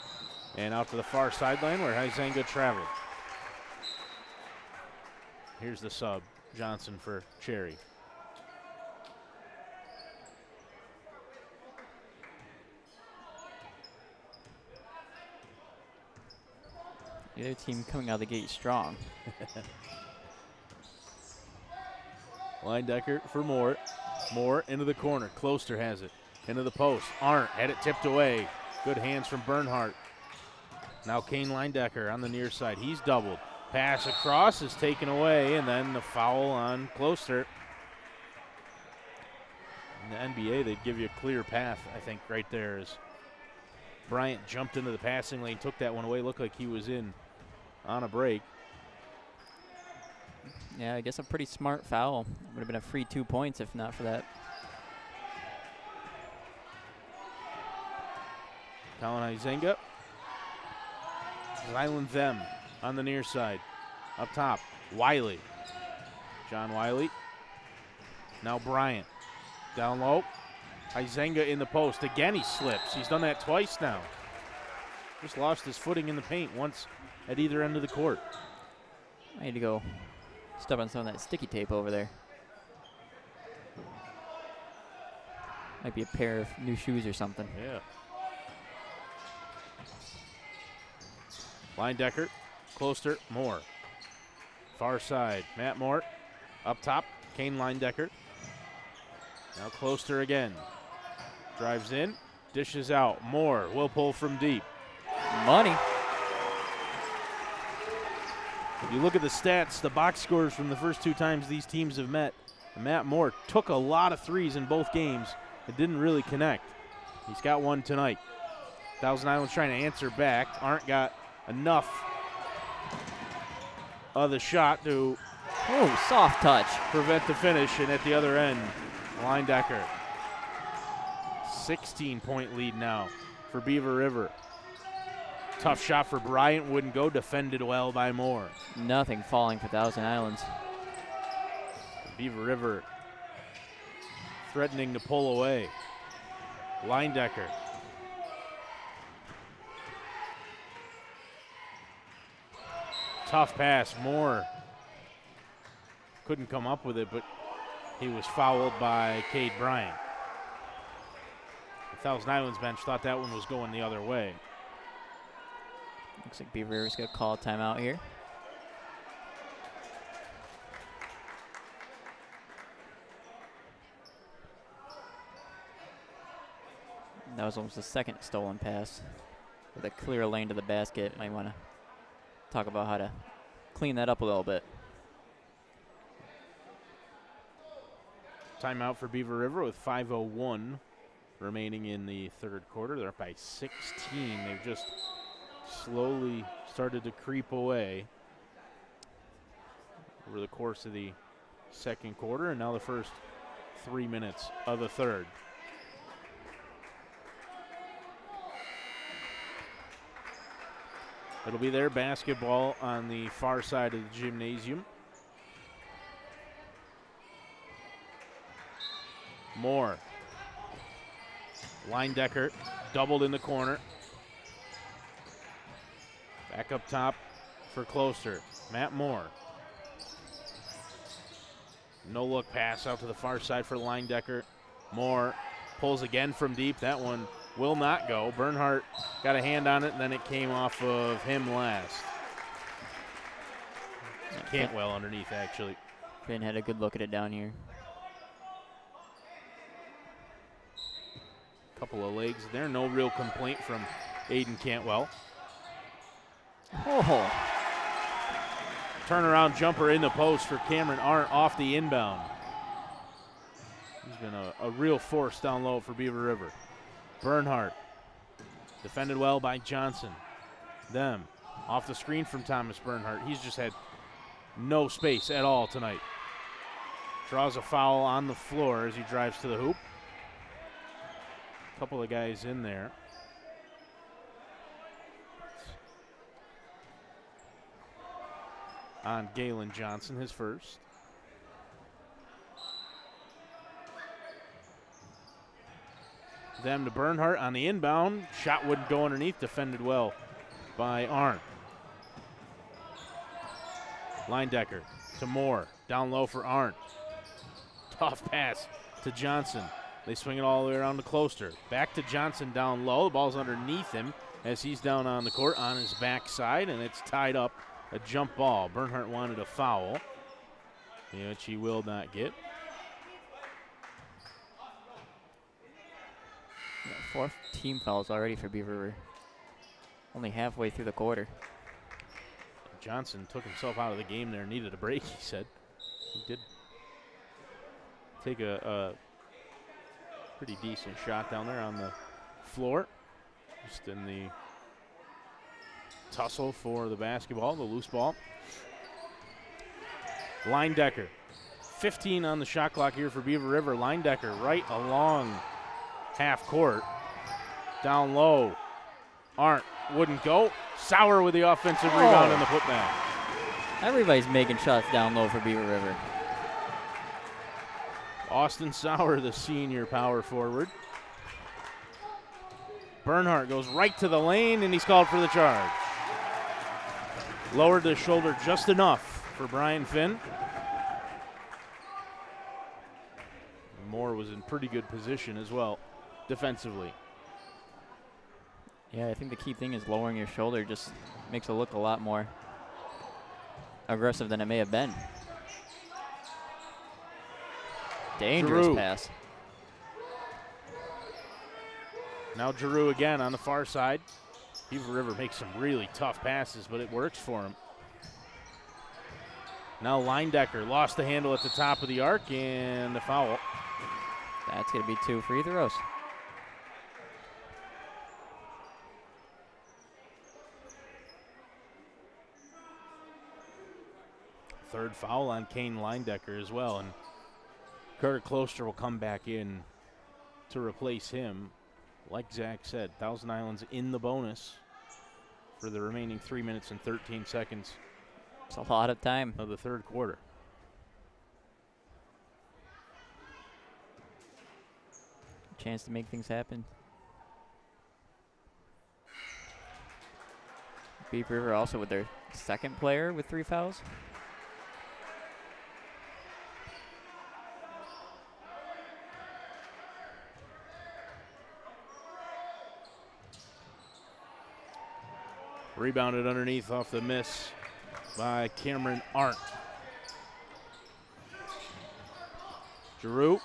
and out to the far sideline where Huizenga traveled. Here's the sub, Johnson for Cherry. The other team coming out of the gate strong. Leindecker for Moore. Moore into the corner. Closter has it. Into the post. Arndt had it tipped away. Good hands from Bernhardt. Now Kane Leindecker on the near side. He's doubled. Pass across is taken away, and then the foul on Closter. In the NBA, they'd give you a clear path, I think, right there as Bryant jumped into the passing lane, took that one away. Looked like he was in on a break. Yeah, I guess a pretty smart foul. Would have been a free 2 points if not for that. Colin Huizenga. Island them on the near side. Up top, Wiley. John Wiley. Now Bryant. Down low. Huizenga in the post. Again, he slips. He's done that twice now. Just lost his footing in the paint once at either end of the court. I need to go step on some of that sticky tape over there. Might be a pair of new shoes or something. Yeah. Leindecker, Closter, Moore. Far side, Matt Moore. Up top, Kane Leindecker. Now Closter again. Drives in, dishes out. Moore will pull from deep. Money. If you look at the stats, the box scores from the first 2 times these teams have met, Matt Moore took a lot of threes in both games and didn't really connect. He's got one tonight. Thousand Island's trying to answer back. Arndt got enough of the shot to soft touch. Prevent the finish, and at the other end, Leindecker. 16-point lead now for Beaver River. Tough shot for Bryant, wouldn't go, defended well by Moore. Nothing falling for Thousand Islands. Beaver River threatening to pull away. Leindecker. Tough pass. Moore couldn't come up with it, but he was fouled by Cade Bryant. The Thousand Islands bench thought that one was going the other way. Looks like Beaver's going to call a timeout here. That was almost the second stolen pass with a clear lane to the basket. Might want to talk about how to clean that up a little bit. Timeout for Beaver River with 5:01 remaining in the third quarter. They're up by 16. They've just slowly started to creep away over the course of the second quarter, and now the first 3 minutes of the third. It'll be their basketball on the far side of the gymnasium. Moore. Linedecker doubled in the corner. Back up top for Closter. Matt Moore. No look pass out to the far side for Linedecker. Moore pulls again from deep. That one will not go. Bernhardt got a hand on it, and then it came off of him last. Cantwell underneath, actually. Finn had a good look at it down here. Couple of legs there. No real complaint from Aiden Cantwell. Oh. Turnaround jumper in the post for Cameron Arndt off the inbound. He's been a real force down low for Beaver River. Bernhardt defended well by Johnson. Them off the screen from Thomas Bernhardt. He's just had no space at all tonight. Draws a foul on the floor as he drives to the hoop. Couple of guys in there. On Galen Johnson, his first. Them to Bernhardt on the inbound. Shot wouldn't go underneath. Defended well by Arndt. Linedecker to Moore. Down low for Arndt. Tough pass to Johnson. They swing it all the way around to Closter. Back to Johnson down low. The ball's underneath him as he's down on the court on his backside, and it's tied up. A jump ball. Bernhardt wanted a foul, which he will not get. Yeah, 4 team fouls already for Beaver. Only halfway through the quarter. Johnson took himself out of the game there. Needed a break, he said. He did take a pretty decent shot down there on the floor. Just in the tussle for the basketball, the loose ball. Linedecker. 15 on the shot clock here for Beaver River. Linedecker right along half court. Down low. Arndt wouldn't go. Sauer with the offensive rebound and the putback. Everybody's making shots down low for Beaver River. Austin Sauer, the senior power forward. Bernhardt goes right to the lane, and he's called for the charge. Lowered the shoulder just enough for Brian Finn. Moore was in pretty good position as well, defensively. Yeah, I think the key thing is lowering your shoulder. Just makes it look a lot more aggressive than it may have been. Dangerous Giroux. pass. Now Giroux again on the far side. Beaver River makes some really tough passes, but it works for him. Now Linedecker lost the handle at the top of the arc, and the foul. That's going to be 2 free throws. Third foul on Kane Linedecker as well, and Carter Closter will come back in to replace him. Like Zach said, Thousand Islands in the bonus for the remaining 3 minutes and 13 seconds. It's a lot of time. Of the third quarter. Chance to make things happen. Beaver also with their second player with 3 fouls. Rebounded underneath off the miss by Cameron Arndt. Giroux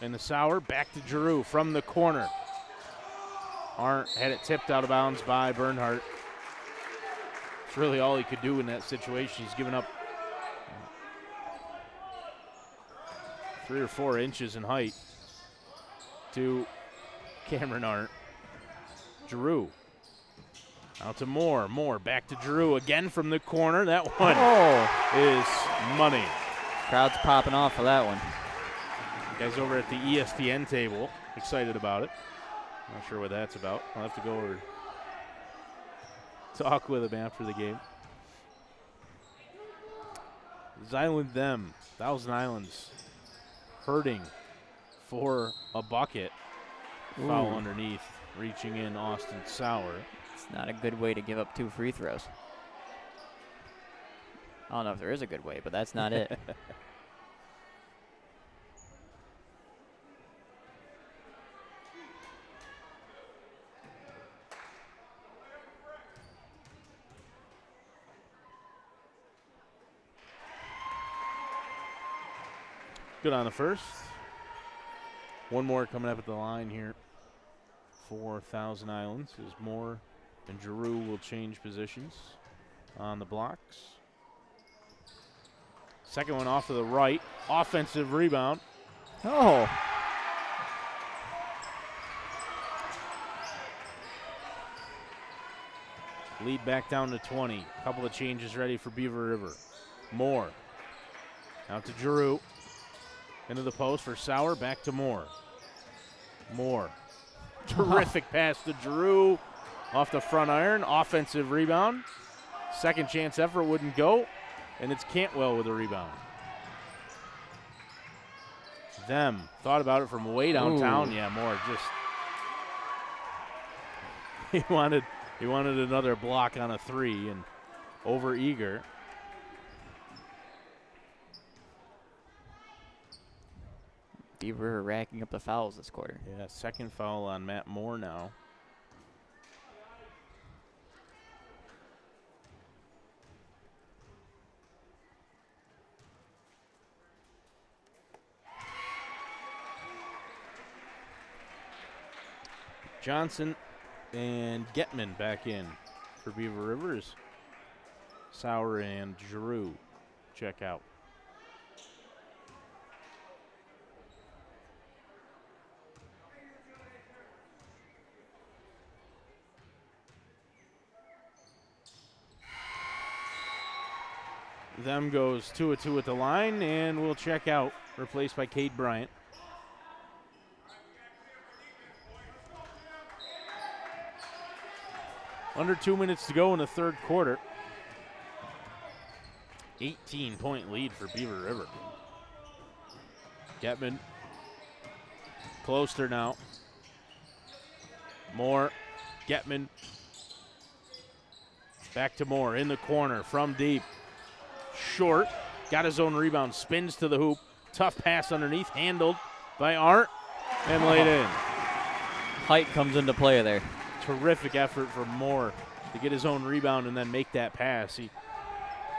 and the Sauer, back to Giroux from the corner. Arndt had it tipped out of bounds by Bernhardt. It's really all he could do in that situation. He's given up 3 or 4 inches in height to Cameron Arndt. Giroux out to Moore. Moore back to Giroux again from the corner. That one is money. Crowd's popping off for that one. Guys over at the ESPN table excited about it. Not sure what that's about. I'll have to go over talk with him after the game. Island them, Thousand Islands hurting for a bucket. Foul underneath, reaching in Austin Sauer. It's not a good way to give up 2 free throws. I don't know if there is a good way, but that's not it. Good on the first. One more coming up at the line here for Thousand Islands as Moore and Giroux will change positions on the blocks. Second one off to the right. Offensive rebound. Oh. Lead back down to 20. Couple of changes ready for Beaver River. Moore out to Giroux. Into the post for Sauer, back to Moore. Moore. Terrific pass to Giroux off the front iron. Offensive rebound. Second chance effort wouldn't go, and it's Cantwell with a rebound. Them thought about it from way downtown. Yeah, Moore just he wanted another block on a 3 and over eager. Beaver racking up the fouls this quarter. Yeah, second foul on Matt Moore now. Johnson and Getman back in for Beaver Rivers. Sauer and Giroux check out. Them goes 2-2 at the line and will check out, replaced by Cade Bryant. Under 2 minutes to go in the third quarter. 18-point lead for Beaver River. Getman closer now. Moore, Getman. Back to Moore in the corner from deep. Short, got his own rebound, spins to the hoop. Tough pass underneath, handled by Arndt and laid in. Height comes into play there. Terrific effort from Moore to get his own rebound and then make that pass. He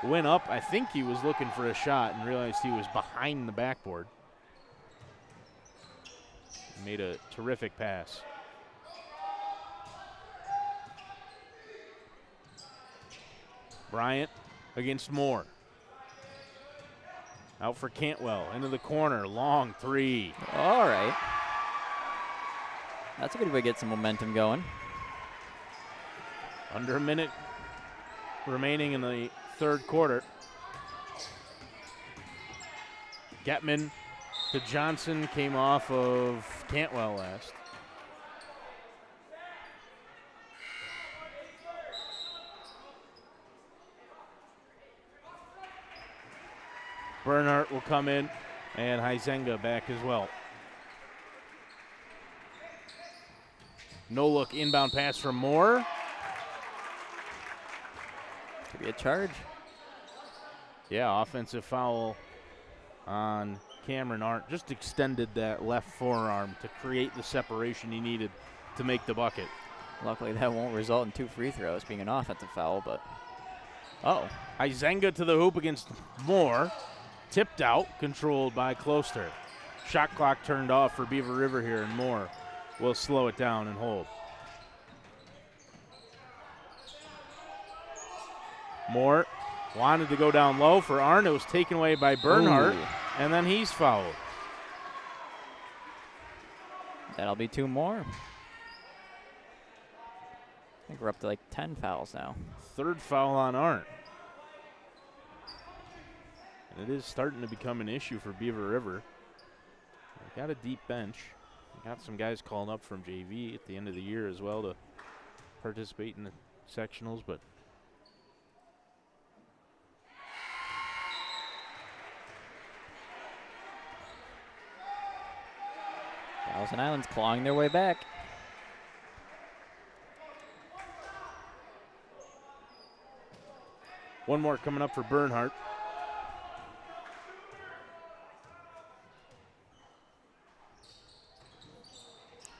went up, I think he was looking for a shot and realized he was behind the backboard. Made a terrific pass. Bryant against Moore. Out for Cantwell, into the corner, long 3. All right. That's a good way to get some momentum going. Under a minute remaining in the third quarter. Getman to Johnson, came off of Cantwell last. Bernhardt will come in, and Huizenga back as well. No look inbound pass from Moore. Be a charge. Yeah, offensive foul on Cameron Arndt. Just extended that left forearm to create the separation he needed to make the bucket. Luckily, that won't result in 2 free throws being an offensive foul, but Izenga to the hoop against Moore. Tipped out, controlled by Closter. Shot clock turned off for Beaver River here, and Moore will slow it down and hold. Moore wanted to go down low for Arndt. It was taken away by Bernhardt, and then he's fouled. That'll be 2 more. I think we're up to like 10 fouls now. 3rd foul on Arndt. And it is starting to become an issue for Beaver River. They got a deep bench. They got some guys called up from JV at the end of the year as well to participate in the sectionals, but Thousand Islands clawing their way back. one more coming up for Bernhardt.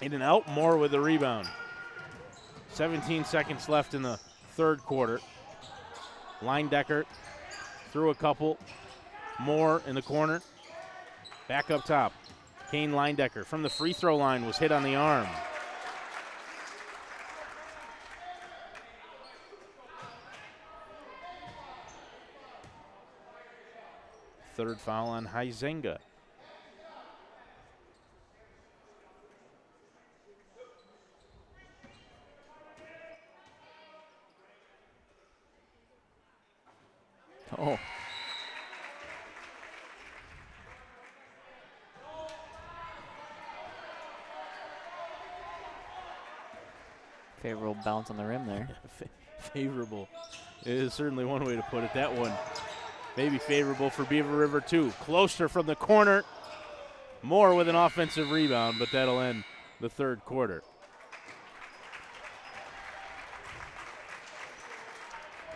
In and out, Moore with the rebound. 17 seconds left in the 3rd quarter. Leindecker threw a couple. Moore in the corner. Back up top. Kane Leindecker from the free throw line was hit on the arm. Third foul on Izenga. Oh. Favorable bounce on the rim there. Favorable is certainly one way to put it. That one maybe favorable for Beaver River too. Closer from the corner. Moore with an offensive rebound, but that'll end the 3rd quarter.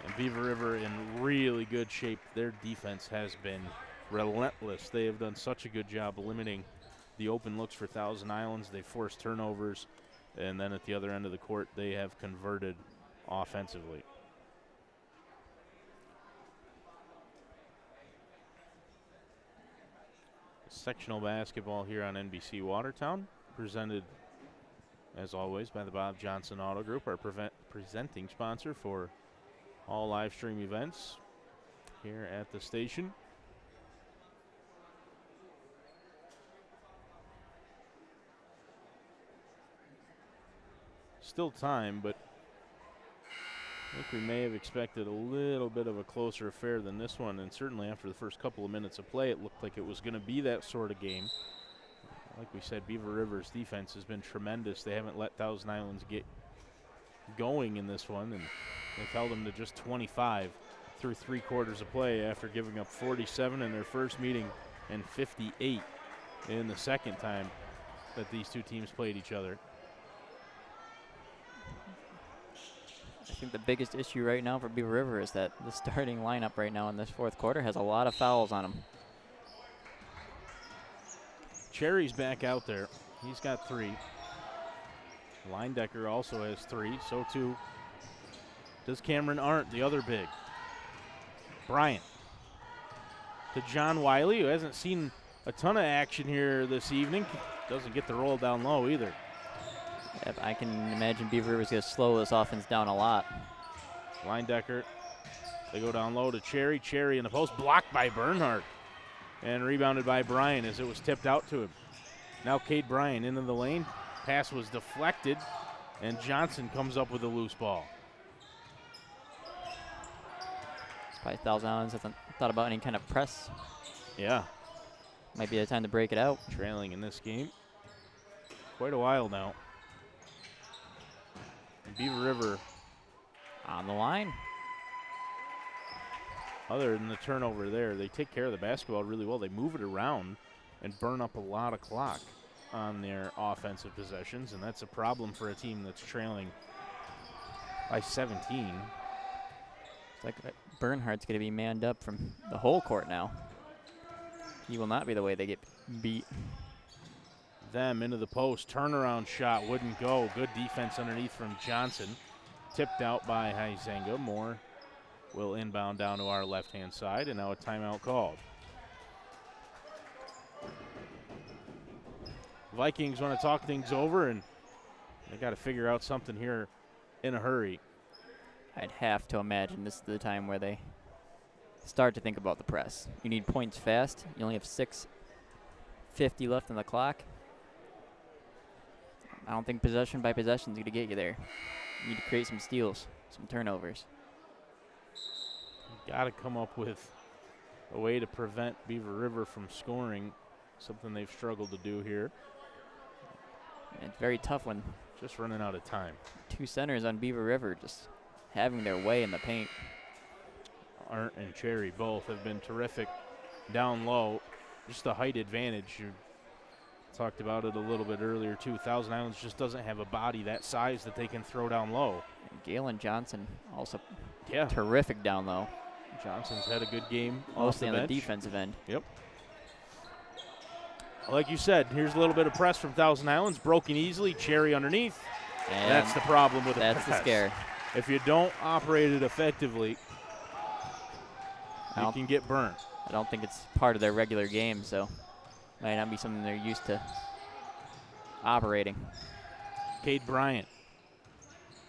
And Beaver River in really good shape. Their defense has been relentless. They have done such a good job limiting the open looks for Thousand Islands. They forced turnovers, and then at the other end of the court, they have converted offensively. Sectional basketball here on NBC Watertown, presented, as always, by the Bob Johnson Auto Group, our presenting sponsor for all live stream events here at the station. Still time, but I think we may have expected a little bit of a closer affair than this one, and certainly after the first couple of minutes of play, it looked like it was going to be that sort of game. Like we said, Beaver River's defense has been tremendous. They haven't let Thousand Islands get going in this one, and they've held them to just 25 through 3 quarters of play after giving up 47 in their first meeting and 58 in the second time that these two teams played each other. I think the biggest issue right now for Beaver River is that the starting lineup right now in this 4th quarter has a lot of fouls on them. Cherry's back out there. He's got 3. Leindecker also has 3. So too does Cameron Arndt, the other big. Bryant to John Wiley, who hasn't seen a ton of action here this evening. Doesn't get the roll down low either. Yep, I can imagine Beaver River's going to slow this offense down a lot. Leindecker, they go down low to Cherry. Cherry in the post, blocked by Bernhardt. And rebounded by Bryan as it was tipped out to him. Now Cade Bryan into the lane. Pass was deflected, and Johnson comes up with a loose ball. Probably Thousand Islands hasn't thought about any kind of press. Yeah. Might be the time to break it out. Trailing in this game quite a while now. Beaver River on the line. Other than the turnover there, they take care of the basketball really well. They move it around and burn up a lot of clock on their offensive possessions, and that's a problem for a team that's trailing by 17. Looks like Bernhardt's going to be manned up from the whole court now. He will not be the way they get beat. Them into the post. Turnaround shot wouldn't go. Good defense underneath from Johnson. Tipped out by Huizenga. Moore will inbound down to our left-hand side, and now a timeout called. Vikings want to talk things over, and they got to figure out something here in a hurry. I'd have to imagine this is the time where they start to think about the press. You need points fast. You only have 6:50 left on the clock. I don't think possession by possession is going to get you there. You need to create some steals, some turnovers. Got to come up with a way to prevent Beaver River from scoring, something they've struggled to do here. And it's very tough when just running out of time. Two centers on Beaver River just having their way in the paint. Arndt and Cherry both have been terrific down low. Just the height advantage. You talked about it a little bit earlier too. Thousand Islands just doesn't have a body that size that they can throw down low. And Galen Johnson also yeah, terrific down low. Johnson's had a good game. Mostly off on the the defensive end. Yep. Like you said, here's a little bit of press from Thousand Islands. Broken easily. Cherry underneath. And that's the problem with the that's press. the scare. If you don't operate it effectively, you can get burned. I don't think it's part of their regular game, so might not be something they're used to operating. Cade Bryant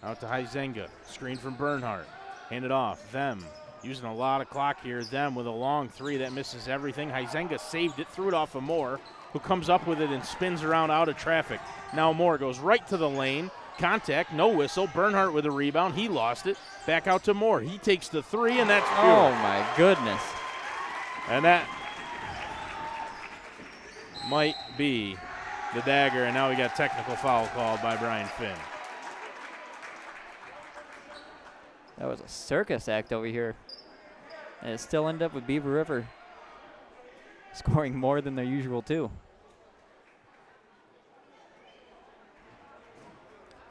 out to Huizenga. Screen from Bernhardt. Hand it off. Them using a lot of clock here. Them with a long three that misses everything. Huizenga saved it, threw it off of Moore, who comes up with it and spins around out of traffic. Now Moore goes right to the lane. Contact, no whistle. Bernhardt with a rebound. He lost it. Back out to Moore. He takes the three, and that's pure. Oh, my goodness. And that might be the dagger, and now we got technical foul called by Brian Finn. That was a circus act over here. And it still ended up with Beaver River scoring more than their usual, too.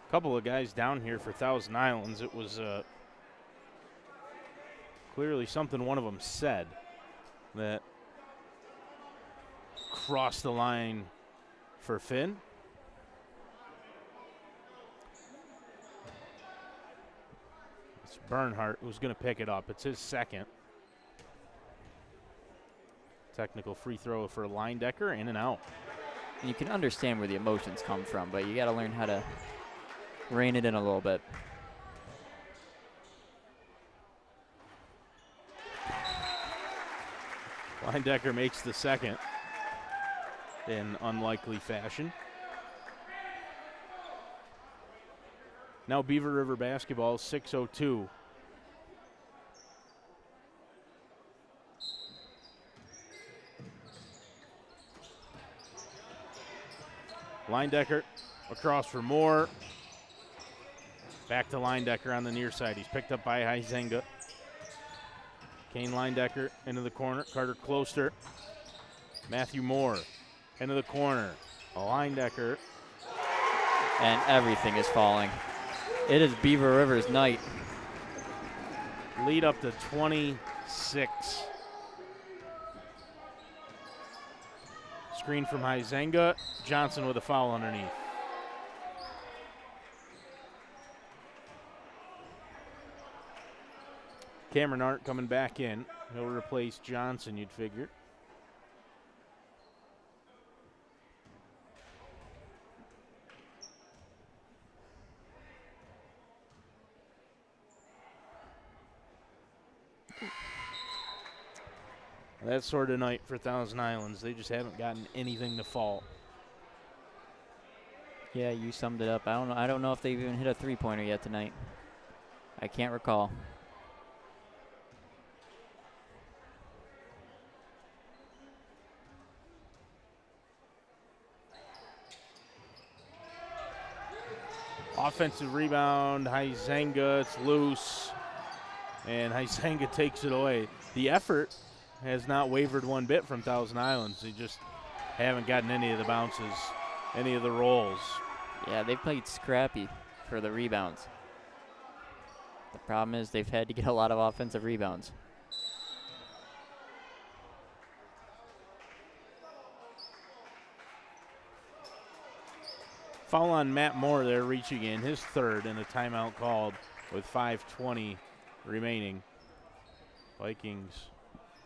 A couple of guys down here for Thousand Islands. It was clearly something one of them said that crossed the line for Finn. It's Bernhardt who's going to pick it up. It's his second. Technical free throw for Leindecker, in and out. And you can understand where the emotions come from, but you got to learn how to rein it in a little bit. Leindecker makes the second in unlikely fashion. Now Beaver River basketball, 6:02. Leindecker across for Moore. Back to Leindecker on the near side. He's picked up by Huizenga. Kane Leindecker into the corner. Carter Closter. Matthew Moore into the corner. Leindecker. And everything is falling. It is Beaver River's night. Lead up to 26. Screen from Huizenga. Johnson with a foul underneath. Cameron Arndt coming back in. He'll replace Johnson, you'd figure. That sort of night for Thousand Islands. They just haven't gotten anything to fall. Yeah, you summed it up. I don't know if they've even hit a three-pointer yet tonight. I can't recall. Offensive rebound, Huizenga, it's loose, and Huizenga takes it away. The effort has not wavered one bit from Thousand Islands. They just haven't gotten any of the bounces, any of the rolls. Yeah, they played scrappy for the rebounds. The problem is they've had to get a lot of offensive rebounds. Foul on Matt Moore there, reaching in his third, and a timeout called with 5:20 remaining. Vikings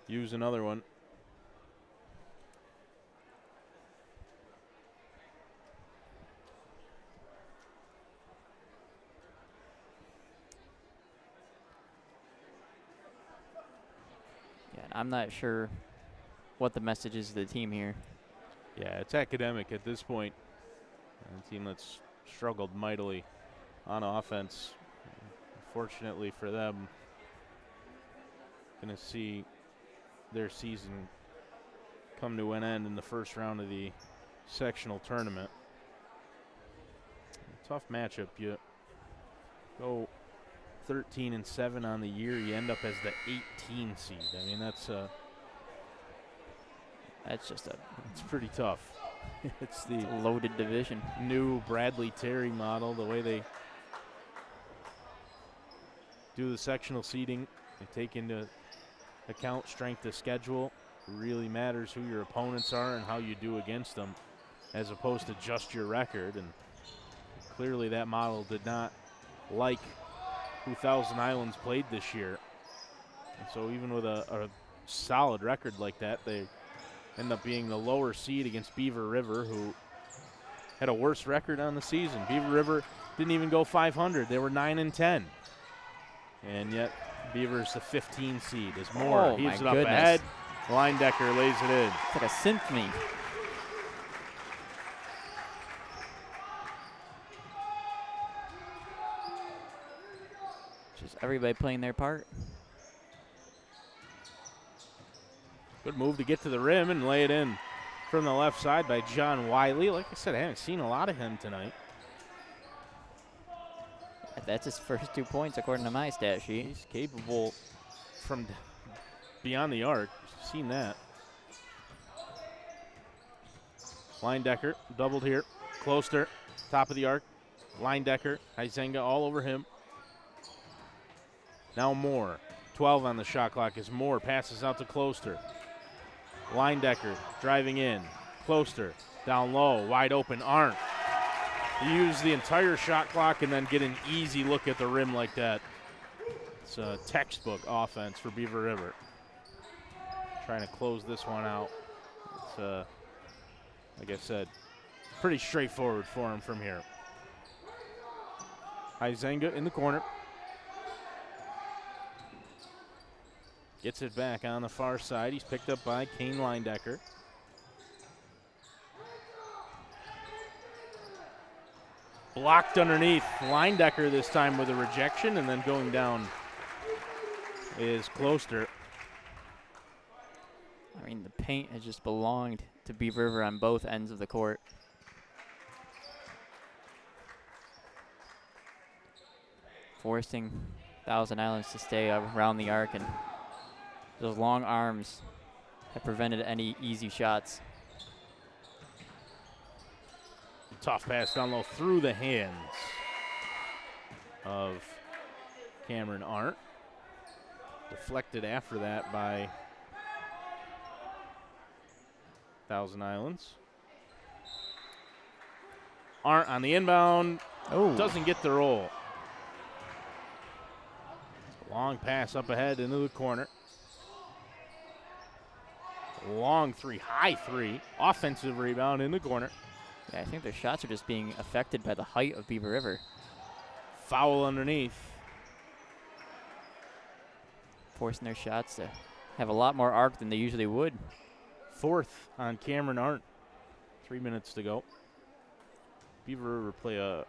use another one. Yeah, and I'm not sure what the message is to the team here. Yeah, it's academic at this point. A team that's struggled mightily on offense. Fortunately for them, going to see their season come to an end in the first round of the sectional tournament. A tough matchup. You go 13-7 on the year, you end up as the 18 seed. I mean, that's it's pretty tough. It's the loaded division. New Bradley Terry model, the way they do the sectional seeding. They take into account strength of schedule. It really matters who your opponents are and how you do against them, as opposed to just your record. And clearly that model did not like who Thousand Islands played this year. And so even with a solid record like that, they end up being the lower seed against Beaver River, who had a worse record on the season. Beaver River didn't even go 500. They were 9-10. And yet Beaver's the 15 seed as Moore heaves it up ahead. Leindecker lays it in. It's like a symphony. Just everybody playing their part. Good move to get to the rim and lay it in from the left side by John Wiley. Like I said, I haven't seen a lot of him tonight. That's his first 2 points according to my stat sheet. He's capable from beyond the arc. Seen that. Leindecker doubled here. Closter, top of the arc. Leindecker, Izenga all over him. Now Moore. 12 on the shot clock as Moore passes out to Closter. Leindecker driving in. Closter down low, wide open. Arndt. You use the entire shot clock and then get an easy look at the rim like that. It's a textbook offense for Beaver River. Trying to close this one out. It's, like I said, pretty straightforward for him from here. Izenga in the corner. Gets it back on the far side. He's picked up by Kane Leindecker. Blocked underneath. Leindecker this time with a rejection, and then going down is Closter. I mean, the paint has just belonged to Beaver River on both ends of the court. Forcing Thousand Islands to stay around the arc, and those long arms have prevented any easy shots. Tough pass down low through the hands of Cameron Arndt. Deflected after that by Thousand Islands. Arndt on the inbound. Oh, doesn't get the roll. Long pass up ahead into the corner. Long three, high three. Offensive rebound in the corner. yeah, I think their shots are just being affected by the height of Beaver River. Foul underneath. Forcing their shots to have a lot more arc than they usually would. Fourth on Cameron Arndt. 3 minutes to go. Beaver River play a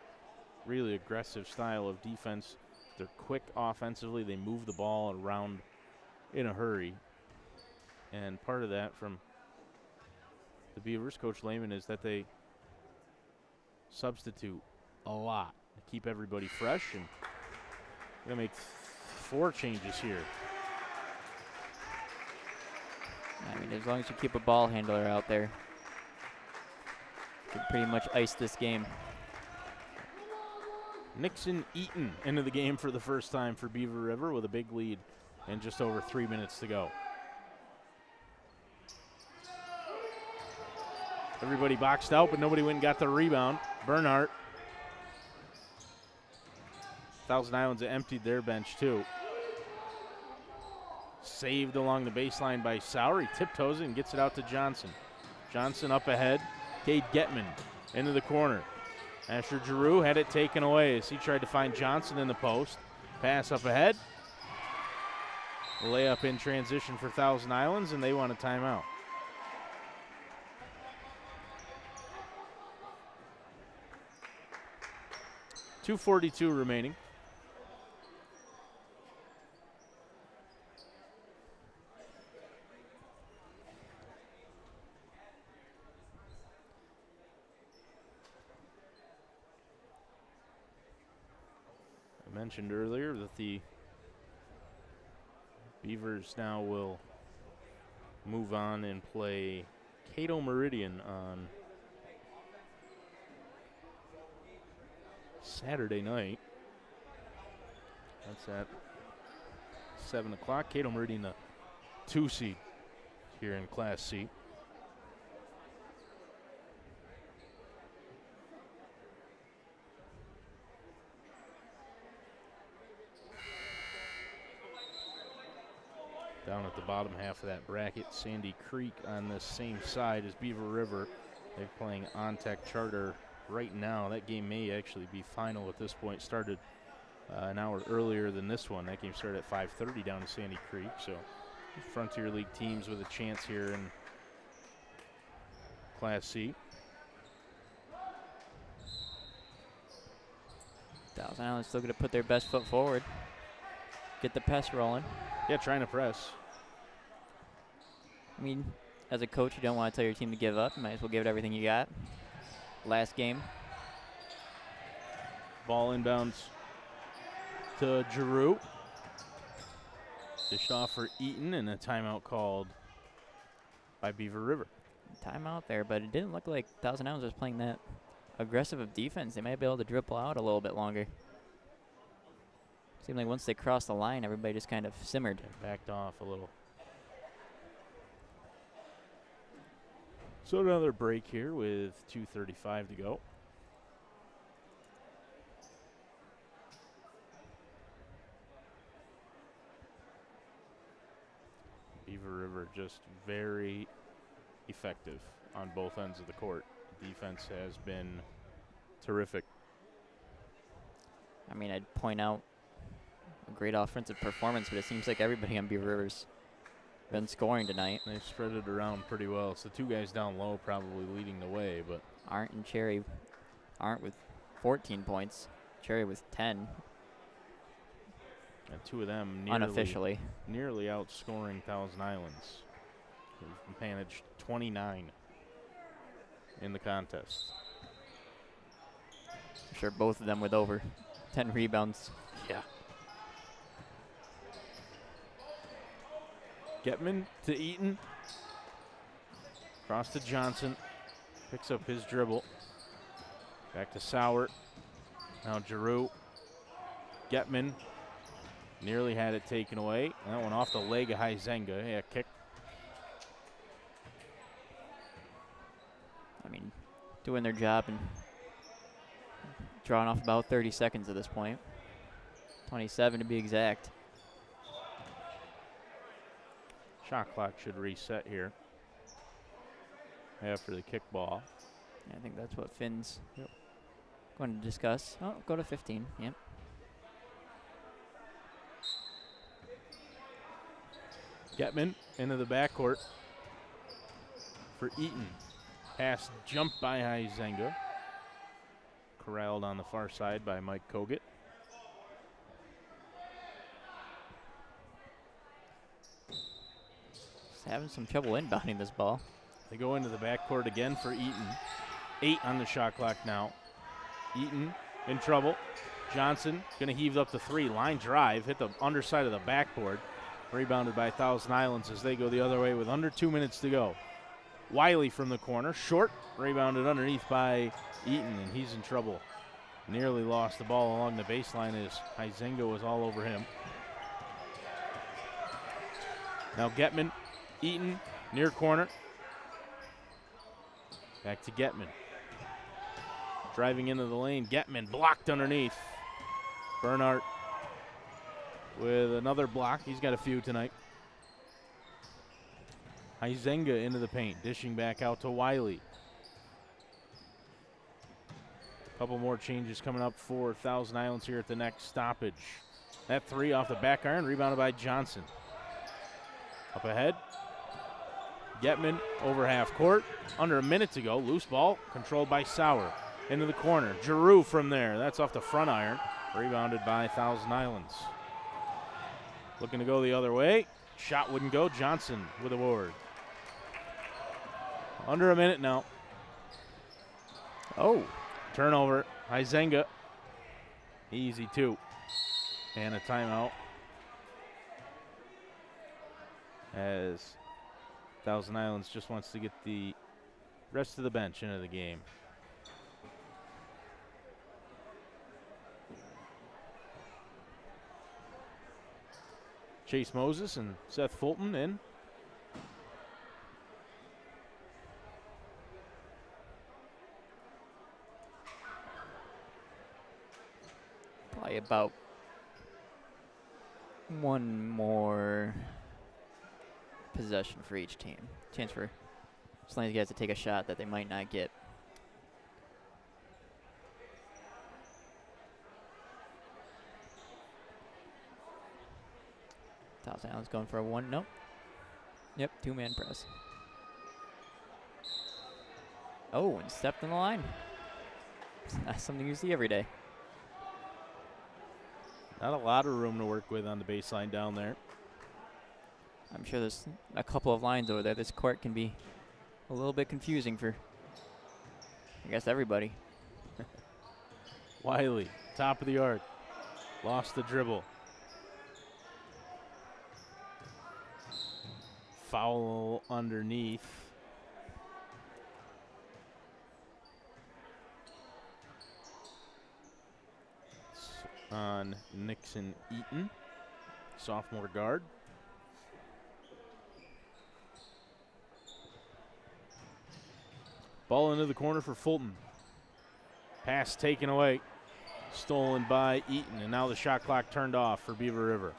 really aggressive style of defense. They're quick offensively. They move the ball around in a hurry. And part of that from the Beavers, Coach Lehman, is that they substitute a lot to keep everybody fresh. And we're going to make 4 changes here. I mean, as long as you keep a ball handler out there, you can pretty much ice this game. Nixon Eaton into the game for the first time for Beaver River with a big lead and just over 3 minutes to go. Everybody boxed out, but nobody went and got the rebound. Bernhardt. Thousand Islands emptied their bench too. Saved along the baseline by Sauer. He tiptoes it and gets it out to Johnson. Johnson up ahead. Cade Getman into the corner. Asher Giroux had it taken away as he tried to find Johnson in the post. Pass up ahead. Layup in transition for Thousand Islands, and they want a timeout. .242 remaining. I mentioned earlier that the Beavers now will move on and play Cato Meridian on Saturday night. That's at 7 o'clock. Cato Meridian, the 2 seed here in Class C. Down at the bottom half of that bracket, Sandy Creek on the same side as Beaver River. They're playing OnTech Charter right now. That game may actually be final at this point. Started an hour earlier than this one. That game started at 5:30 down in Sandy Creek. So Frontier League teams with a chance here in Class C. Thousand Islands still going to put their best foot forward. Get the press rolling. Yeah, trying to press. I mean, as a coach, you don't want to tell your team to give up. You might as well give it everything you got. Last game. Ball inbounds to Giroux. Dished off for Eaton, and a timeout called by Beaver River. Timeout there, but it didn't look like Thousand Islands was playing that aggressive of defense. They might be able to dribble out a little bit longer. Seemed like once they crossed the line, everybody just kind of simmered. And backed off a little. So another break here with 2:35 to go. Beaver River just very effective on both ends of the court. Defense has been terrific. I mean, I'd point out a great offensive performance, but it seems like everybody on Beaver River's been scoring tonight. They've spread it around pretty well. It's the two guys down low probably leading the way, but Arndt and Cherry. Arndt with 14 points, Cherry with 10. And two of them Unofficially. nearly outscoring Thousand Islands, who've managed 29 in the contest. I'm sure both of them with over 10 rebounds. Yeah. Getman to Eaton. Cross to Johnson. Picks up his dribble. Back to Sauer. Now Giroux. Getman nearly had it taken away. That one off the leg of Huizenga. Yeah, kick. I mean, doing their job and drawing off about 30 seconds at this point. 27 to be exact. Shot clock should reset here after the kickball. Yeah, I think that's what Finn's going to discuss. Oh, go to 15. Yep. Getman into the backcourt for Eaton. Pass jumped by Huizenga. Corralled on the far side by Mike Kogut. Just having some trouble inbounding this ball. They go into the backcourt again for Eaton. 8 on the shot clock now. Eaton in trouble. Johnson gonna heave up the 3. Line drive, hit the underside of the backboard. Rebounded by Thousand Islands as they go the other way with under 2 minutes to go. Wiley from the corner, short, rebounded underneath by Eaton, and he's in trouble. Nearly lost the ball along the baseline as Huizenga was all over him. Now Getman, Eaton, near corner. Back to Getman. Driving into the lane, Getman blocked underneath. Bernhardt with another block. He's got a few tonight. Huizenga into the paint, dishing back out to Wiley. Couple more changes coming up for Thousand Islands here at the next stoppage. That three off the back iron, rebounded by Johnson. Up ahead, Getman over half court. Under a minute to go, loose ball, controlled by Sauer. Into the corner, Giroux from there. That's off the front iron, rebounded by Thousand Islands. Looking to go the other way. Shot wouldn't go, Johnson with a board. Under a minute now. Oh. Turnover, Huizenga, easy two, and a timeout as Thousand Islands just wants to get the rest of the bench into the game. Chase Moses and Seth Fulton in. Probably about one more possession for each team. Chance for some of these guys to take a shot that they might not get. Thousand Islands going for a one. Nope. Yep, two-man press. Oh, and stepped in the line. It's not something you see every day. Not a lot of room to work with on the baseline down there. I'm sure there's a couple of lines over there. This court can be a little bit confusing for, I guess, everybody. Wiley, top of the arc. Lost the dribble. Foul underneath. On Nixon Eaton, sophomore guard. Ball into the corner for Fulton. Pass taken away, stolen by Eaton, and now the shot clock turned off for Beaver River.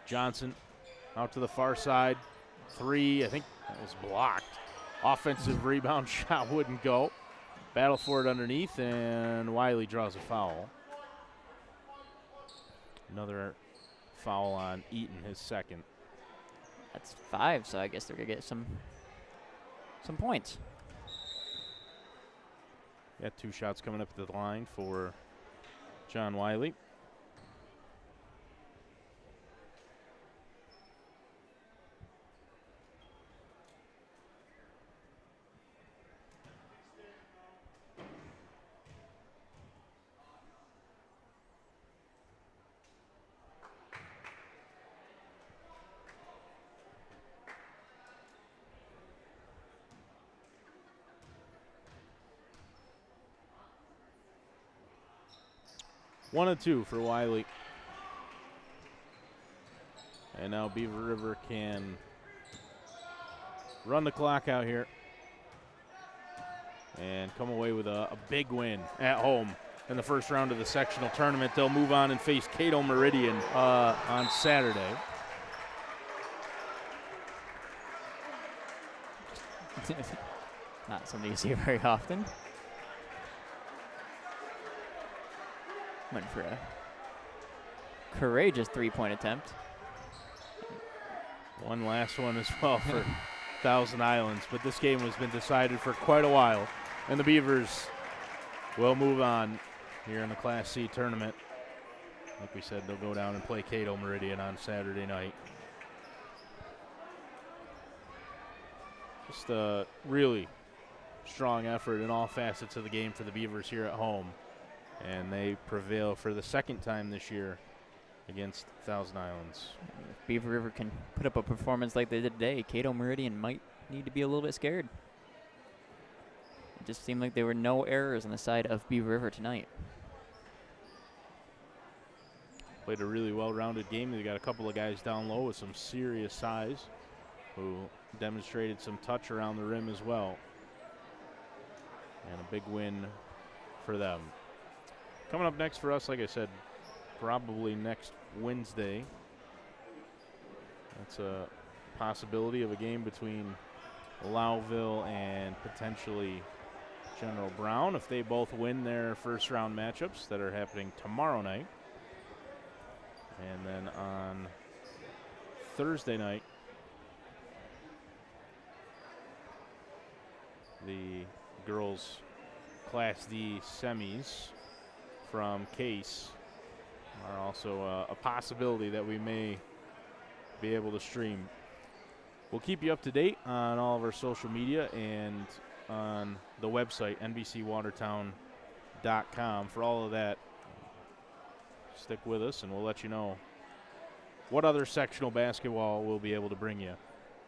Johnson out to the far side. Three, I think that was blocked. Offensive rebound shot wouldn't go. Battle for it underneath, and Wiley draws a foul. Another foul on Eaton, his second. That's 5, so I guess they're going to get some points. Got 2 shots coming up at the line for John Wiley. One and two for Wiley. And now Beaver River can run the clock out here and come away with a big win at home in the first round of the sectional tournament. They'll move on and face Cato Meridian on Saturday. Not something you see very often. Went for a courageous three-point attempt. One last one as well for Thousand Islands, but this game has been decided for quite a while, and the Beavers will move on here in the Class C tournament. Like we said, they'll go down and play Cato Meridian on Saturday night. Just a really strong effort in all facets of the game for the Beavers here at home. And they prevail for the second time this year against Thousand Islands. If Beaver River can put up a performance like they did today, Cato Meridian might need to be a little bit scared. It just seemed like there were no errors on the side of Beaver River tonight. played a really well-rounded game. They got a couple of guys down low with some serious size who demonstrated some touch around the rim as well. And a big win for them. Coming up next for us, like I said, probably next Wednesday. That's a possibility of a game between Lowville and potentially General Brown if they both win their first round matchups that are happening tomorrow night. And then on Thursday night, the girls Class D semis from Case are also a possibility that we may be able to stream. We'll keep you up to date on all of our social media and on the website, NBCWatertown.com. For all of that, stick with us and we'll let you know what other sectional basketball we'll be able to bring you.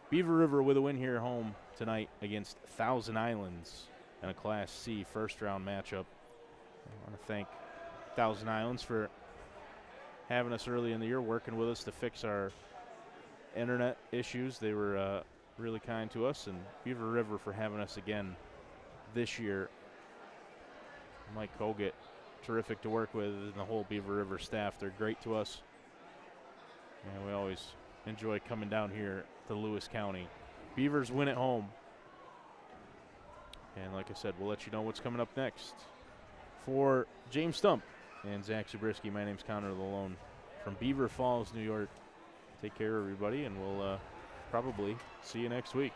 Beaver River with a win here home tonight against Thousand Islands in a Class C first-round matchup. I want to thank Thousand Islands for having us early in the year, working with us to fix our internet issues. They were really kind to us, and Beaver River for having us again this year. Mike Hoggett, terrific to work with, and the whole Beaver River staff. They're great to us, and we always enjoy coming down here to Lewis County. Beavers win at home. And like I said, we'll let you know what's coming up next. For James Stump and Zach Zabriskie, my name's Connor Lalone from Beaver Falls, New York. Take care, everybody, and we'll probably see you next week.